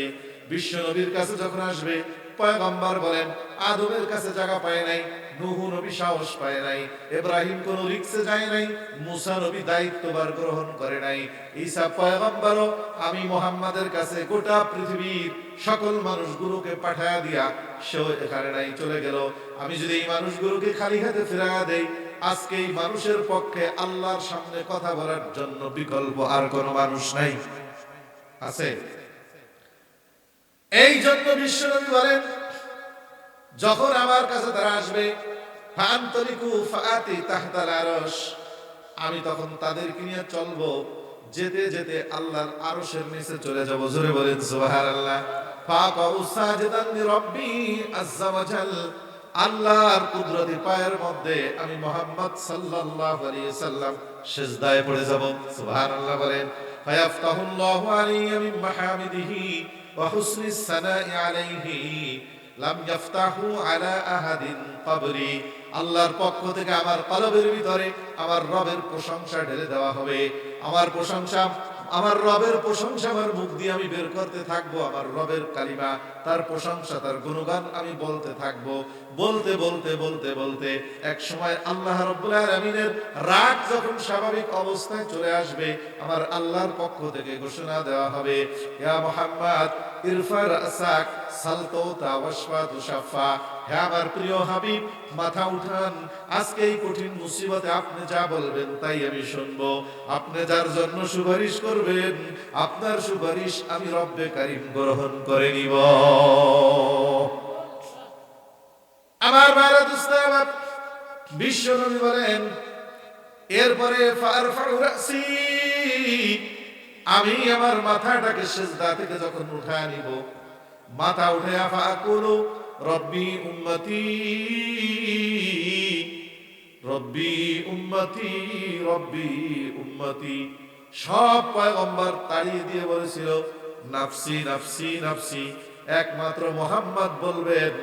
বিশ্ব নবীর কাছে যখন আসবে, পয়গম্বর বলেন আদমের কাছে জায়গা পায় নাই, নূহ নবী সাহস পায় নাই, ইব্রাহিম কোন রিক্সে যায় নাই, মুসা নবী দায়িত্বভার গ্রহণ করে নাই, ঈসা পয়গম্বরও আমি মুহাম্মাদের কাছে গোটা পৃথিবীর সকল মানুষগুলোকে পাঠায়া দিয়া সেও এখানে নাই, চলে গেল। আমি যদি এই মানুষগুলোকে খালি হাতে ফিরাইয়া দেই, আজকে এই মানুষের পক্ষে আল্লাহর সামনে কথা বলার জন্য বিকল্প আর কোন মানুষ নাই, আছে? এই জন্য বিশ্বনবী বলেন যখন আমার কাছে তারা আসবে, ফাআনতলিকু ফাআতি তাহতাল আরশ, আমি তখন তাদেরকে নিয়ে চলবো, যেতে যেতে আল্লাহর আরশের নিচে চলে যাব। জোরে বলেন সুবহানাল্লাহ। ফাকাউ সাজিদান লিরাব্বি আযজা ওয়াজাল, আল্লাহর কুদরতি পায়ের মধ্যে আমি মুহাম্মদ সাল্লাল্লাহু আলাইহি সাল্লাম সিজদায় পড়ে যাব। সুবহানাল্লাহ বলেন। ফায়াফতাহুল্লাহু আলাইহি মিন মাহামিদিহি ওয়া হুসনিস সানাই আলাইহি লাম ইয়াফতাহু আলা আহাদিন ক্বাবরি, আল্লাহর পক্ষ থেকে আমার কলবের ভিতরে আমার রবের প্রশংসা ঢেলে দেওয়া হবে। আমার প্রশংসা, আমার রবের প্রশংসা আমার মুখ দিয়ে আমি বের করতে থাকবো, আমার রবের কালিমা, তার প্রশংসা, তার গুণগান আমি বলতে থাকবো। বলতে বলতে বলতে বলতে এক সময় আল্লাহ রাব্বুল আলামিনের রাগ যখন স্বাভাবিক অবস্থায় চলে আসবে, আমার আল্লাহর পক্ষ থেকে ঘোষণা দেওয়া হবে, ইয়া মুহাম্মদ ইরফা রাসাক সালতুতা ওয়াশফা তুশাফা, হে আমার প্রিয় হাবিব মাথা উঠান, আজকে এই কঠিন মুসিবতে আপনি যা বলবেন তাই আমি শুনবো। আপনি যার জন্য সুপারিশ করবেন, আপনার সুপারিশ আমি রব্বে কারীম গ্রহণ করে নিব। আমার ভাইরা দোস্তাবাব, বিশ্বনবী বলেন এরপরে ফারফাউ রাসি, আমি আমার মাথাটাকে সিজদা থেকে যখন উঠায় নিব, মাথা উঠে ফাকুলু রব্বি উম্মতি রব্বি উম্মতি রব্বি উম্মতি, সব পয়গম্বর তাড়িয়ে দিয়ে বলেছিল নাফসি নাফসি নাফসি, একমাত্র মুহাম্মদ বলবেন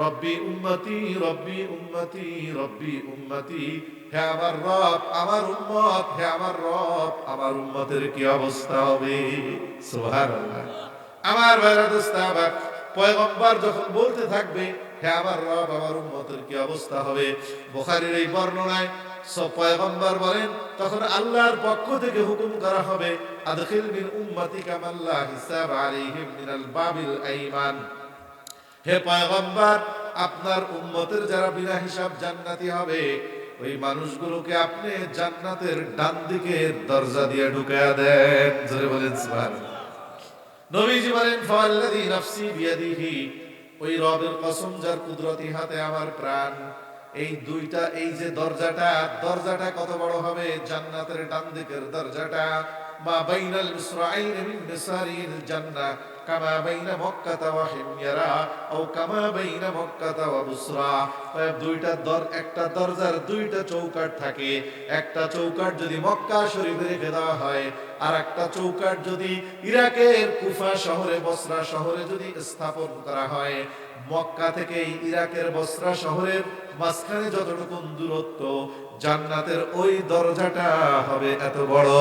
রব্বি উম্মতি রব্বি উম্মতি রব্বি উম্মতি, হে আমার রব আমার উম্মত, হে আমার রব আমার উম্মতের কি অবস্থা হবে। সুবহানাল্লাহ। আমার ভাইরা দোস্তাবাব, পয়গম্বর যখন বলতে থাকবে হে আমার রব আমার উম্মতের কি অবস্থা হবে, বুখারীর এই বর্ণনায় সব পয়গম্বর বলেন তখন আল্লাহর পক্ষ থেকে হুকুম করা হবে আদখিল মিন উম্মতিকা মান লা হিসাব আলাইহিম মিনাল বাবিল আইমান, হে পয়গম্বর আপনার উম্মতের যারা বিনা হিসাব জান্নাতি হবে, ওই মানুষগুলোকে আপনি জান্নাতের ডান দিকের দরজা দিয়ে ঢুকায়া দেন। জোরে বলেন সুবহানাল্লাহ। নবীজি বলেন ফাওয়াল্লাযী নাফসি বিয়াদিহি, ওই রবের কসম যার কুদরতি হাতে আমার প্রাণ, এই দুইটা, এই যে দরজাটা, দরজাটা কত বড় হবে, জান্নাতের ডান দিকের দরজাটা, মা বাইনাল মিসরাইন মিন মিসারিল জান্নাহ কামা বাইনা মক্কা ওয়া হিময়ারা আও কামা বাইনা মক্কা ওয়া বুসরা, দুইটা একটা দরজার দুইটা চৌকাঠ থাকে, একটা চৌকাঠ যদি মক্কা শরীফে রেখে দেওয়া হয়, আর একটা চৌকাঠ যদি ইরাকের কুফা শহরে বসরা শহরে যদি স্থাপন করা হয়, মক্কা থেকে ইরাকের বসরা শহরের মাঝখানে যতটুকু দূরত্ব, জান্নাতের ওই দরজাটা হবে এত বড়।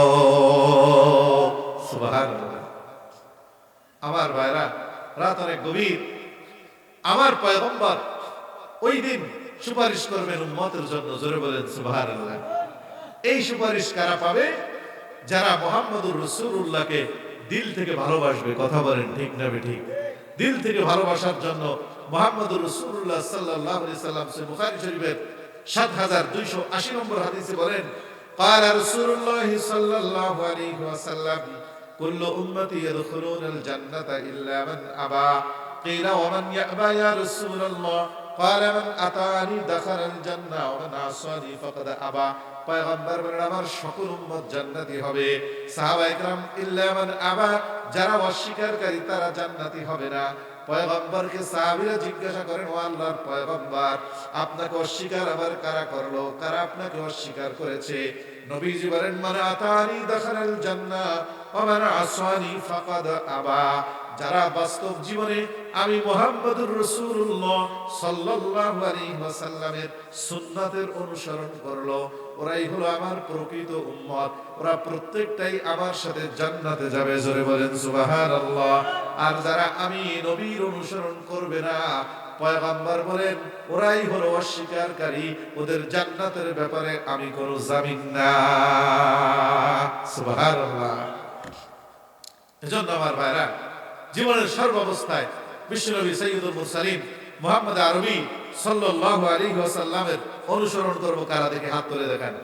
সুবহানাল্লাহ। আমার ভাইরা, রাত অনেক গভীর, আমার পয়গম্বর ওই দিন সুপারিশ করবেন উম্মতের জন্য। জোরে বলেন সুবহানাল্লাহ। এই সুপারিশ কারা পাবে? যারা মুহাম্মদুর রাসূলুল্লাহকে দিল থেকে ভালোবাসবে। কথা বলেন ঠিক না ঠিক? দিল থেকে ভালোবাসার জন্য মুহাম্মদুর রাসূলুল্লাহ সাল্লাল্লাহু আলাইহি সাল্লাম সহিহ বুখারী শরীফের ৭২৮০ নম্বর হাদিসে বলেন, ক্বালা রাসূলুল্লাহ সাল্লাল্লাহু আলাইহি ওয়াসাল্লাম কুল্লু উম্মতি ইয়াদখুলুনাল জান্নাতা ইল্লা মান আবা, ক্বিলা ওয়া মান ইয়াবা ইয়া রাসূলুল্লাহ, ক্বালা মান আতানি দাখালাল জান্নাহ ওয়া মান আসানি ফাকাদ আবা, পয়গম্বর বলেন আমার সকল উম্মত জান্নাতি হবে। সাহাবায়ে কেরাম ইল্লা মান আবা, যারা অস্বীকারী তারা জান্নাতি হবে না। পয়গম্বরকে সাহাবীরা জিজ্ঞাসা করেন, ও আল্লাহর পয়গম্বর, আপনাকে অস্বীকার আবার কারা করলো, কারা আপনাকে অস্বীকার করেছে? নবীজি বলেন, মান আতানি দাখালাল জান্নাহ ওয়া মান আসানি ফাকাদ আবা। যারা বাস্তব জীবনে আমি মুহাম্মদুর রাসূলুল্লাহ সাল্লাল্লাহু আলাইহি ওয়াসাল্লামের সুন্নাতের অনুসরণ করলো, ওরাই হলো আমার প্রকৃত উম্মত। ওরা প্রত্যেকটাই আমার সাথে জান্নাতে যাবে। জোরে বলেন সুবহানাল্লাহ। আর যারা আমি নবীর অনুসরণ করবে না, পয়গম্বর বলেন ওরাই হলো অস্বীকারী, ওদের জান্নাতের ব্যাপারে আমি কোনো জামিন না। সুবহানাল্লাহ। এজন্য আমার ভাইরা, জীবনের সর্বাবস্থায় বিশ্বনবী সাইয়্যিদুল মুরসালিন মুহাম্মদ আরবি সাল্লাল্লাহু আলাইহি ওয়াসাল্লামের অনুসরণ করব। কারা দেখে হাত তুলে দেখান।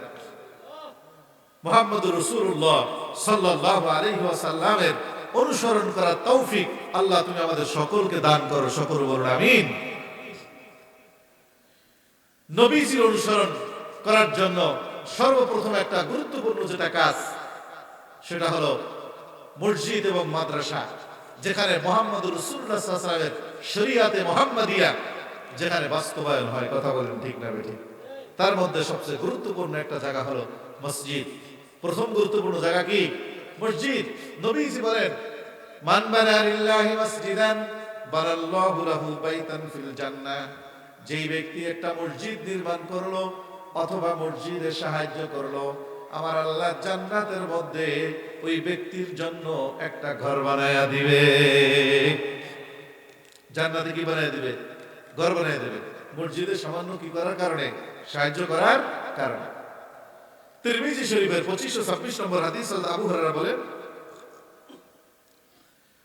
মুহাম্মদুর রাসূলুল্লাহ সাল্লাল্লাহু আলাইহি ওয়াসাল্লামের অনুসরণ করার তৌফিক আল্লাহ তুমি আমাদের সকলকে দান করো। সকল বলুন আমিন। নবীজির অনুসরণ করার জন্য সর্বপ্রথম একটা গুরুত্বপূর্ণ যেটা কাজ, সেটা হলো মসজিদ এবং মাদ্রাসা, যেখানে মুহাম্মদুর রাসূলুল্লাহ সাল্লাল্লাহু আলাইহি ওয়াসাল্লামের শরীয়তে মুহাম্মাদিয়া যেখানে বাস্তবায়ন হয়। কথা বলেন ঠিক না বেঠিক? তার মধ্যে সবচেয়ে গুরুত্বপূর্ণ একটা জায়গা হলো মসজিদ। প্রথম গুরুত্বপূর্ণ জায়গা কি? মসজিদ। নবীজি বলেন, মান বানা লিল্লাহি মাসজিদান বানাল্লাহু লাহু বাইতান ফিল জান্নাহ। যেই ব্যক্তি একটা মসজিদ নির্মাণ করলো অথবা মসজিদে সাহায্য করলো, আমার আল্লাহ জান্নাতের মধ্যে ওই ব্যক্তির জন্য একটা ঘর বানায়া দিবে। জান্নাতে কি বানায়া দিবে? ঘর বানায়া দিবে। মসজিদে সামান্য কি করার কারণে? সাহায্য করার কারণে। তিরমিজি শরীফের 2526 নম্বর হাদিস, আবু হুরায়রা বলেন,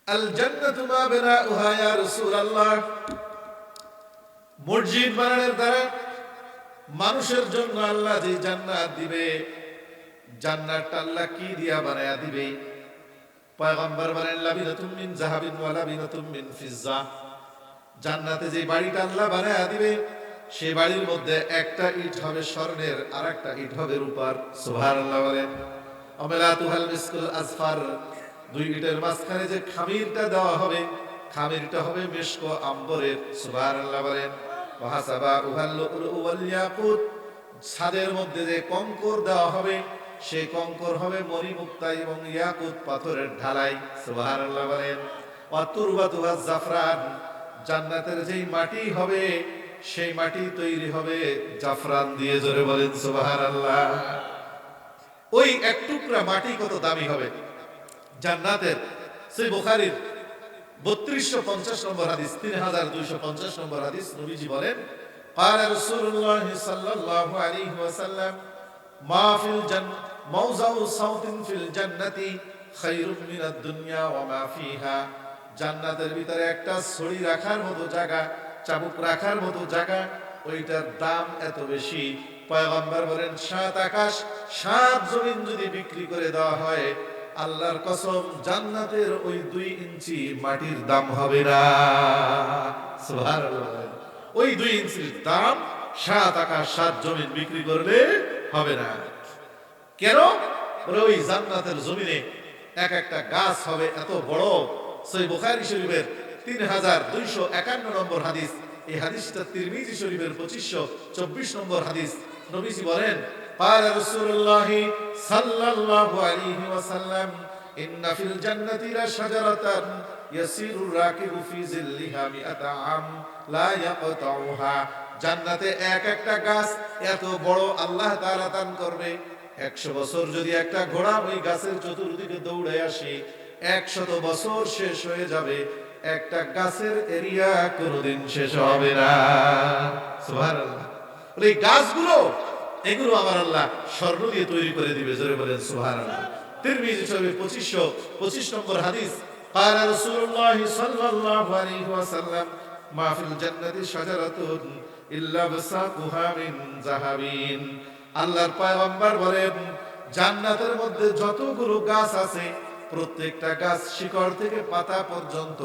আল জান্নাতু মা বিনাউহা ইয়া রাসূলুল্লাহ। মসজিদ বানানোর দ্বারা মানুষের জন্য আল্লাহ যে জান্নাত দিবে, জান্নাতটা আল্লাহ কি দিয়া বানায়া দিবে? পয়গম্বর বলেন, লাবিনাতুম মিন যাহাবিন ওয়া লাবিনাতুম মিন ফিজ্জা। জান্নাতে যে বাড়িটা আল্লাহ বানায়া দিবে, সেই বাড়ির মধ্যে একটা ইট হবে স্বর্ণের, আর একটা ইট হবে রূপার। সুবহানাল্লাহ বলেন। আমেলাতুহাল মিসকুল আসফার। দুই ইটের মাঝখানে যে খামিরটা দেওয়া হবে, খামিরটা হবে মিশক আম্বরের। সুবহানাল্লাহ বলেন। ওয়াহাসাবা উহাল লুলু ওয়াল ইয়াকুত। ছাদের মধ্যে যে কঙ্কর দেওয়া হবে, সেই কঙ্কর হবে মণিমুক্তা এবং ইয়াকুত পাথরের ঢালাই। সুবহানাল্লাহ বলেন। ওয়া তুরবাতুহা জাফরান। জান্নাতের যেই মাটি হবে, সেই মাটি তৈরি হবে জাফরান দিয়ে। জোরে বলেন সুবহানাল্লাহ। ওই এক টুকরা মাটি কত দামি হবে জান্নাতের। সেই বুখারীর 3250 নম্বর হাদিস, 3250 নম্বর হাদিস, নবীজি বলেন, قال رسول الله صلى الله عليه وسلم ما في الجنة موضع صوت في الجنة خير من الدنيا وما فيها। জান্নাতের ভিতরে একটা ছড়ি রাখার মতো জায়গা, চাবুক রাখার মতো জায়গা, ওইটার দাম এত বেশি। পয়গম্বর বলেন, 7 আকাশ 7 জমিন যদি বিক্রি করে দেওয়া হয়, আল্লাহর কসম জান্নাতের ওই 2 ইঞ্চি মাটির দাম হবে না। সুবহানাল্লাহ। ওই 2 ইঞ্চির দাম 7 আকাশ 7 জমিন বিক্রি করলে হবে না। কেন? বলে ওই জান্নাতের জমিনে এক একটা গাছ হবে এত বড়। সহিহ বুখারী শরীফের 3251 নম্বর হাদিস। এই হাদিসটা তিরমিজি শরীফের 2524 নম্বর হাদিস। নবীজি বলেন, قال رسول الله صلى الله عليه وسلم إن في الجنة لشجرة يسير الراكب في ظلها 100 عام لا يقطعها। জান্নাতে এক একটা গাছ এত বড় আল্লাহ তাআলা দান করবে, 100 বছর যদি একটা ঘোড়া ওই গাছের চতুর্দিকে দৌড়ে আসে, 100 বছর শেষ হয়ে যাবে, একটা গাছের এরিয়া কোনোদিন শেষ হবে না। সুবহানাল্লাহ। এই গাছগুলো, এগুলো আমার আল্লাহ স্বর্ণ দিয়ে তৈরি করে দিবে। জোরে বলেন সুবহানাল্লাহ। তিরমিজি শরীফ 2525 নম্বর হাদিস, قال رسول الله صلى الله عليه وسلم ما في الجنة شجرة إلا بساقها من ذهب। আল্লাহর পয়গম্বর বলেন, জান্নাতের মধ্যে যতগুলো গাছ আছে, প্রত্যেকটা গাছ শিকড় থেকে পাতা পর্যন্ত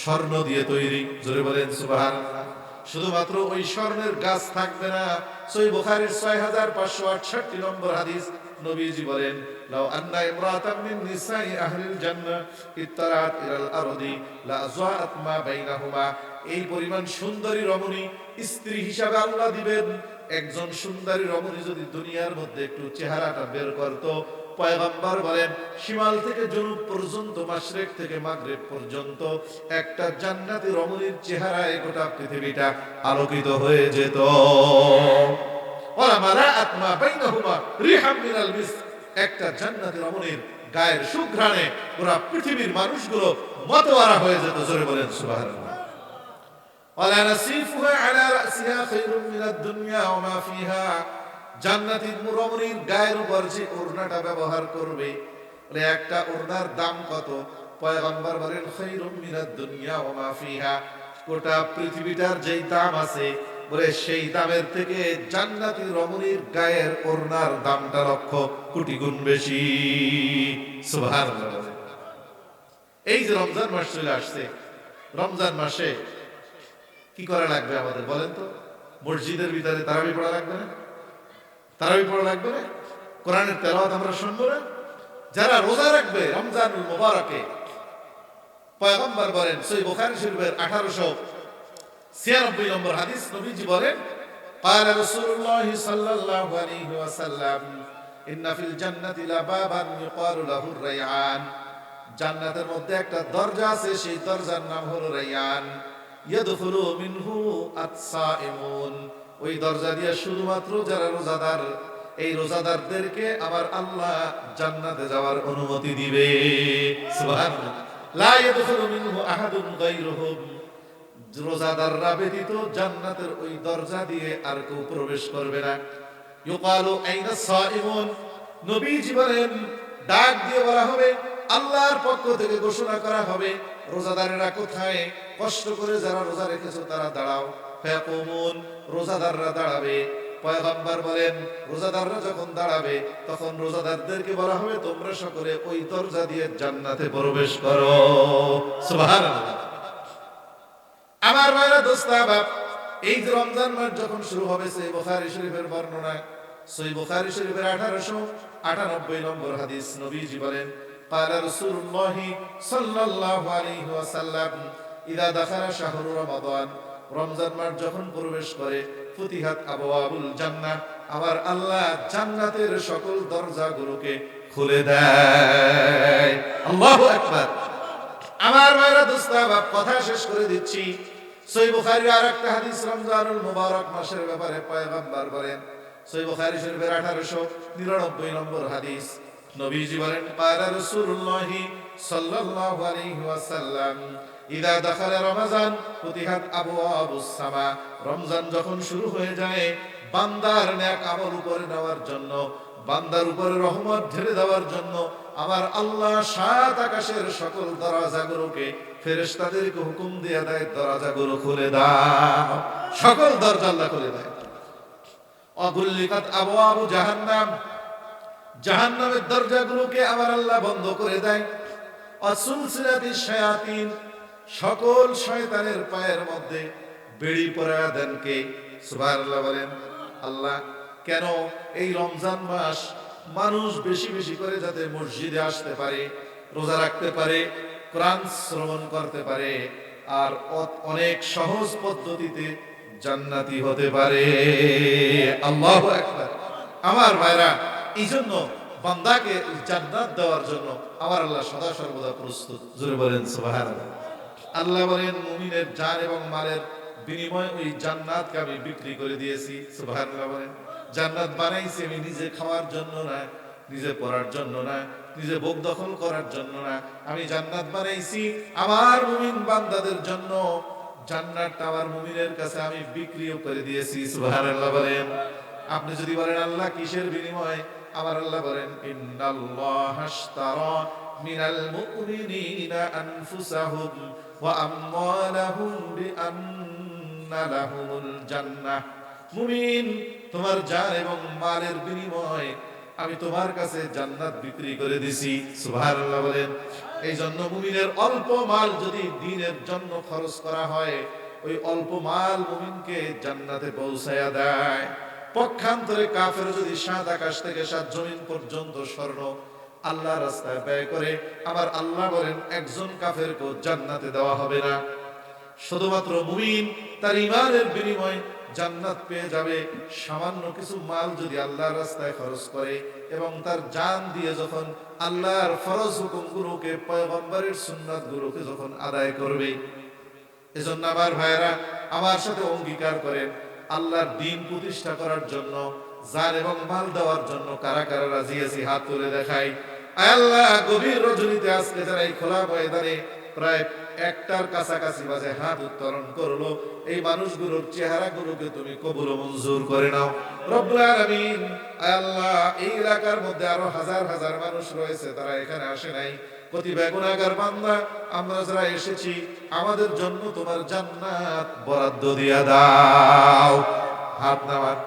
স্বর্ণ দিয়ে তৈরি। জোরে বলেন সুবহানাল্লাহ। শুধুমাত্র ওই স্বর্ণের গাছ থাকবে না। সহিহ বুখারীর 6568 নম্বর হাদিস, নবীজি বলেন, লাউ আন্না ইমরাতাম মিন নিসাই আহলিল জান্নাহ ইত্তারাত ইলাল আরদি লা যাআত মা বাইনাহুমা। এই পরিমাণ সুন্দরী রমণী স্ত্রী হিসাবে আল্লাহ দিবেন। একজন সুন্দরী রমণী যদি দুনিয়ার মধ্যে একটু চেহারাটা বের করত, পয়গম্বর বলেন শিমাল থেকে জনুব পর্যন্ত, মাশরিক থেকে মাগরিব পর্যন্ত একটা জান্নাতি রমণীর চেহারায় গোটা পৃথিবীটা আলোকিত হয়ে যেত। ওয়া মালাআত মা বাইনাহুমা রিহাম মিনাল মিস্ক। একটা জান্নাতি রমণীর গায়ের সুঘ্রাণে পুরো পৃথিবীর মানুষগুলো মতওয়ারা হয়ে যেত। জোরে বলেন সুবহানাল্লাহ। ওয়ালা নাসিফুহা আলা রাসিহা খায়রুম মিনাদ দুনিয়া ওয়া মা ফিহা। জান্নাতি রমণীর গায়ের উপর যে ওড়নাটা ব্যবহার করবে, বলে একটা ওড়নার দাম কত? পয়গম্বর বলেন খায়রুম মিনাদ দুনিয়া ওয়া মা ফিহা। গোটা পৃথিবীটার যেই দাম আছে, বলে সেই দামের থেকে জান্নাতি রমণীর গায়ের ওড়নার দামটা লক্ষ কোটি গুণ বেশি। সুবহানাল্লাহ। এই যে রমজান মাস চলে আসছে, রমজান মাসে কি করা লাগবে আমাদের বলেন তো? মসজিদের ভিতরে তারাবি পড়া লাগবে না? তারাবি পড়া লাগবে না? কোরআনের তেলাওয়াত আমরা শুনবো না? যারা রোজা রাখবে রমজানুল মুবারকে, পয়গম্বর বলেন সহিহ বুখারী শরীফের 1896 নম্বর হাদিস, নবীজি বলেন قال رسول الله صلى الله عليه وسلم ان في الجنه لبابا يقال له الريان। জান্নাতের মধ্যে একটা দরজা আছে, সেই দরজার নাম হলো রাইয়ান। ইয়াদখুলু মিনহু আস-সাইমুন। ওই দরজা দিয়ে শুধুমাত্র যারা রোজাদার, এই রোজাদারদেরকে আবার আল্লাহ জান্নাতে যাওয়ার অনুমতি দিবে। সুবহানাল্লাহ। লা ইয়াদখুলু মিনহু আহাদুন গায়রুহুম। রোজাদাররা ব্যতীত জান্নাতের ওই দরজা দিয়ে আর কেউ প্রবেশ করবে না। ইউকালু আইনা সাইমুন। নবীজি বলেন ডাক দিয়ে বলা হবে, আল্লাহর পক্ষ থেকে ঘোষণা করা হবে, রোজাদারেরা কোথায়? কষ্ট করে যারা রোজা রেখেছো তারা দাঁড়াও। ফায়াকুমুন। রোজাদাররা দাঁড়াবে। পয়গম্বর বলেন রোজাদাররা যখন দাঁড়াবে, তখন রোজাদারদেরকে বলা হবে তোমরা সকলে ওই দরজা দিয়ে জান্নাতে প্রবেশ করো। সুবহানাল্লাহ। আমার ভাইরা দোস্তাবাব, এই যে রমজান মাস যখন শুরু হবে, সহিহ বুখারী শরীফের বর্ণনা, সহিহ বুখারী শরীফের 1898 নম্বর হাদিস, নবীজি বলেন قال رسول الله صلى الله عليه وسلم اذا دخل شهر رمضان। রমজান মাস যখন প্রবেশ করে, ফুতিহাত আবওয়াবুল জান্নাহ। আমার আল্লাহ জান্নাতের সকল দরজাগুলোকে খুলে দেয়। আল্লাহু আকবার। আমার ভাইরা দোস্তাবাব, কথা শেষ করে দিচ্ছি। সহিহ বুখারীর আরেকটা হাদিস রমজানুল মুবারক মাসের ব্যাপারে পয়গম্বর বলেন, সহিহ বুখারী শরীফের 1899 নম্বর হাদিস, নবীজি বলেন قال رسول الله صلى الله عليه وسلم اذا دخل رمضان فتحت ابواب السماء। রমজান যখন শুরু হয়ে যায়, বান্দার নেক আমল উপরে নেওয়ার জন্য, বান্দার উপরে রহমত ঢেলে দেওয়ার জন্য আমার আল্লাহ সাত আকাশের সকল দরজাগুলোকে ফেরেশতাদেরকে হুকুম দিয়ে দেয়, দরজাগুলো খুলে দাও। সকল দরজা আল্লাহ খুলে দেয়। অগুল্লিকাত আবওয়াবু জাহান্নাম। জাহান্নামের দরজাগুলোকে আমার আল্লাহ বন্ধ করে দেয়। অসুলসিলাতিশ শায়াতিন। সকল শয়তানের পায়ের মধ্যে বেড়ি পরায়া দেন কে? সুবহানাল্লাহ বলেন। আল্লাহ। কেন? এই রমজান মাস মানুষ বেশি বেশি করে যাতে মসজিদে আসতে পারে, রোজা রাখতে পারে, কোরআন শ্রবণ করতে পারে, আর অনেক সহজ পদ্ধতিতে জান্নাতি হতে পারে। আল্লাহু আকবার। আমার ভাইরা, এই জন্য বান্দাকে জান্নাত দেওয়ার জন্য আমার আল্লাহ সদা সর্বদা প্রস্তুত। জোরে বলেন সুবহানাল্লাহ। আল্লাহ বলেন মুমিনের জান এবং মালের বিনিময়ে ওই জান্নাতকে আমি বিক্রি করে দিয়েছি। সুবহানাল্লাহ বলেন। জান্নাত বানাইছি আমি নিজে খাওয়ার জন্য না, নিজে পড়ার জন্য না, নিজে ভোগ দখল করার জন্য না। আমি জান্নাত বানাইছি আমার মুমিন বান্দাদের জন্য। জান্নাতটা আমার মুমিনের কাছে আমি বিক্রিও করে দিয়েছি। সুবহানাল্লাহ বলেন। আপনি যদি বলেন আল্লাহ কিসের বিনিময়ে, আমার আল্লাহ বলেন ইন্নাল্লাহা আশতারা মিনাল মুমিনিনা আনফুসাহুম ওয়া আমওয়ালাহুম বিআন্না লাহুমুল জান্নাহ। মুমিন, তোমার জান এবং মালের বিনিময়ে আমি তোমার কাছে জান্নাত বিক্রি করে দিছি। সুবহানাল্লাহ বলেন। এই জন্য মুমিনের অল্প মাল যদি দ্বীনের জন্য খরচ করা হয়, ওই অল্প মাল মুমিনকে জান্নাতে পৌঁছায়া দেয়। পক্ষান্তরে কাফের যদি 7 আকাশ থেকে 7 জমিন পর্যন্ত স্বর্ণ আল্লাহ রাস্তায় ব্যয় করে, আমার আল্লাহ বলেন একজন কাফেরকেও জান্নাতে দেওয়া হবে না। শুধুমাত্র মুমিন তার ঈমানের বিনিময়ে জান্নাত পেয়ে যাবে। সামান্য কিছু মাল যদি আল্লাহর রাস্তায় খরচ করে এবং তার জান দিয়ে যখন আল্লাহর ফরজ হুকুমগুলোকে, পয়গম্বরের সুন্নাতগুলোকে যখন আদায় করবে। এজন্য আমার ভাইয়েরা, আমার সাথে অঙ্গীকার করেন, আল্লাহর দ্বীন প্রতিষ্ঠা করার জন্য জান এবং মাল দেওয়ার জন্য কারা কারা রাজি আছি? হাত তুলে দেখাই। আল্লাহ, গভীর রজনীতে আজকে যারা এই খোলা ময়দানে প্রায় 1টার কাছাকাছি বাজে হাত উত্তোলন করলো, এই মানুষগুলোর চেহারাগুলোকে তুমি কবুল ও মঞ্জুর করে নাও রব্বুল আলামিন। আল্লাহ, এই এলাকার মধ্যে আরো হাজার হাজার মানুষ রয়েছে, তারা এখানে আসে নাই। কতিপয় গুনাহগার বান্দা আমরা যারা এসেছি, আমাদের জন্য তোমার জান্নাত বরাদ্দ দিয়া দাও। হাত নামান।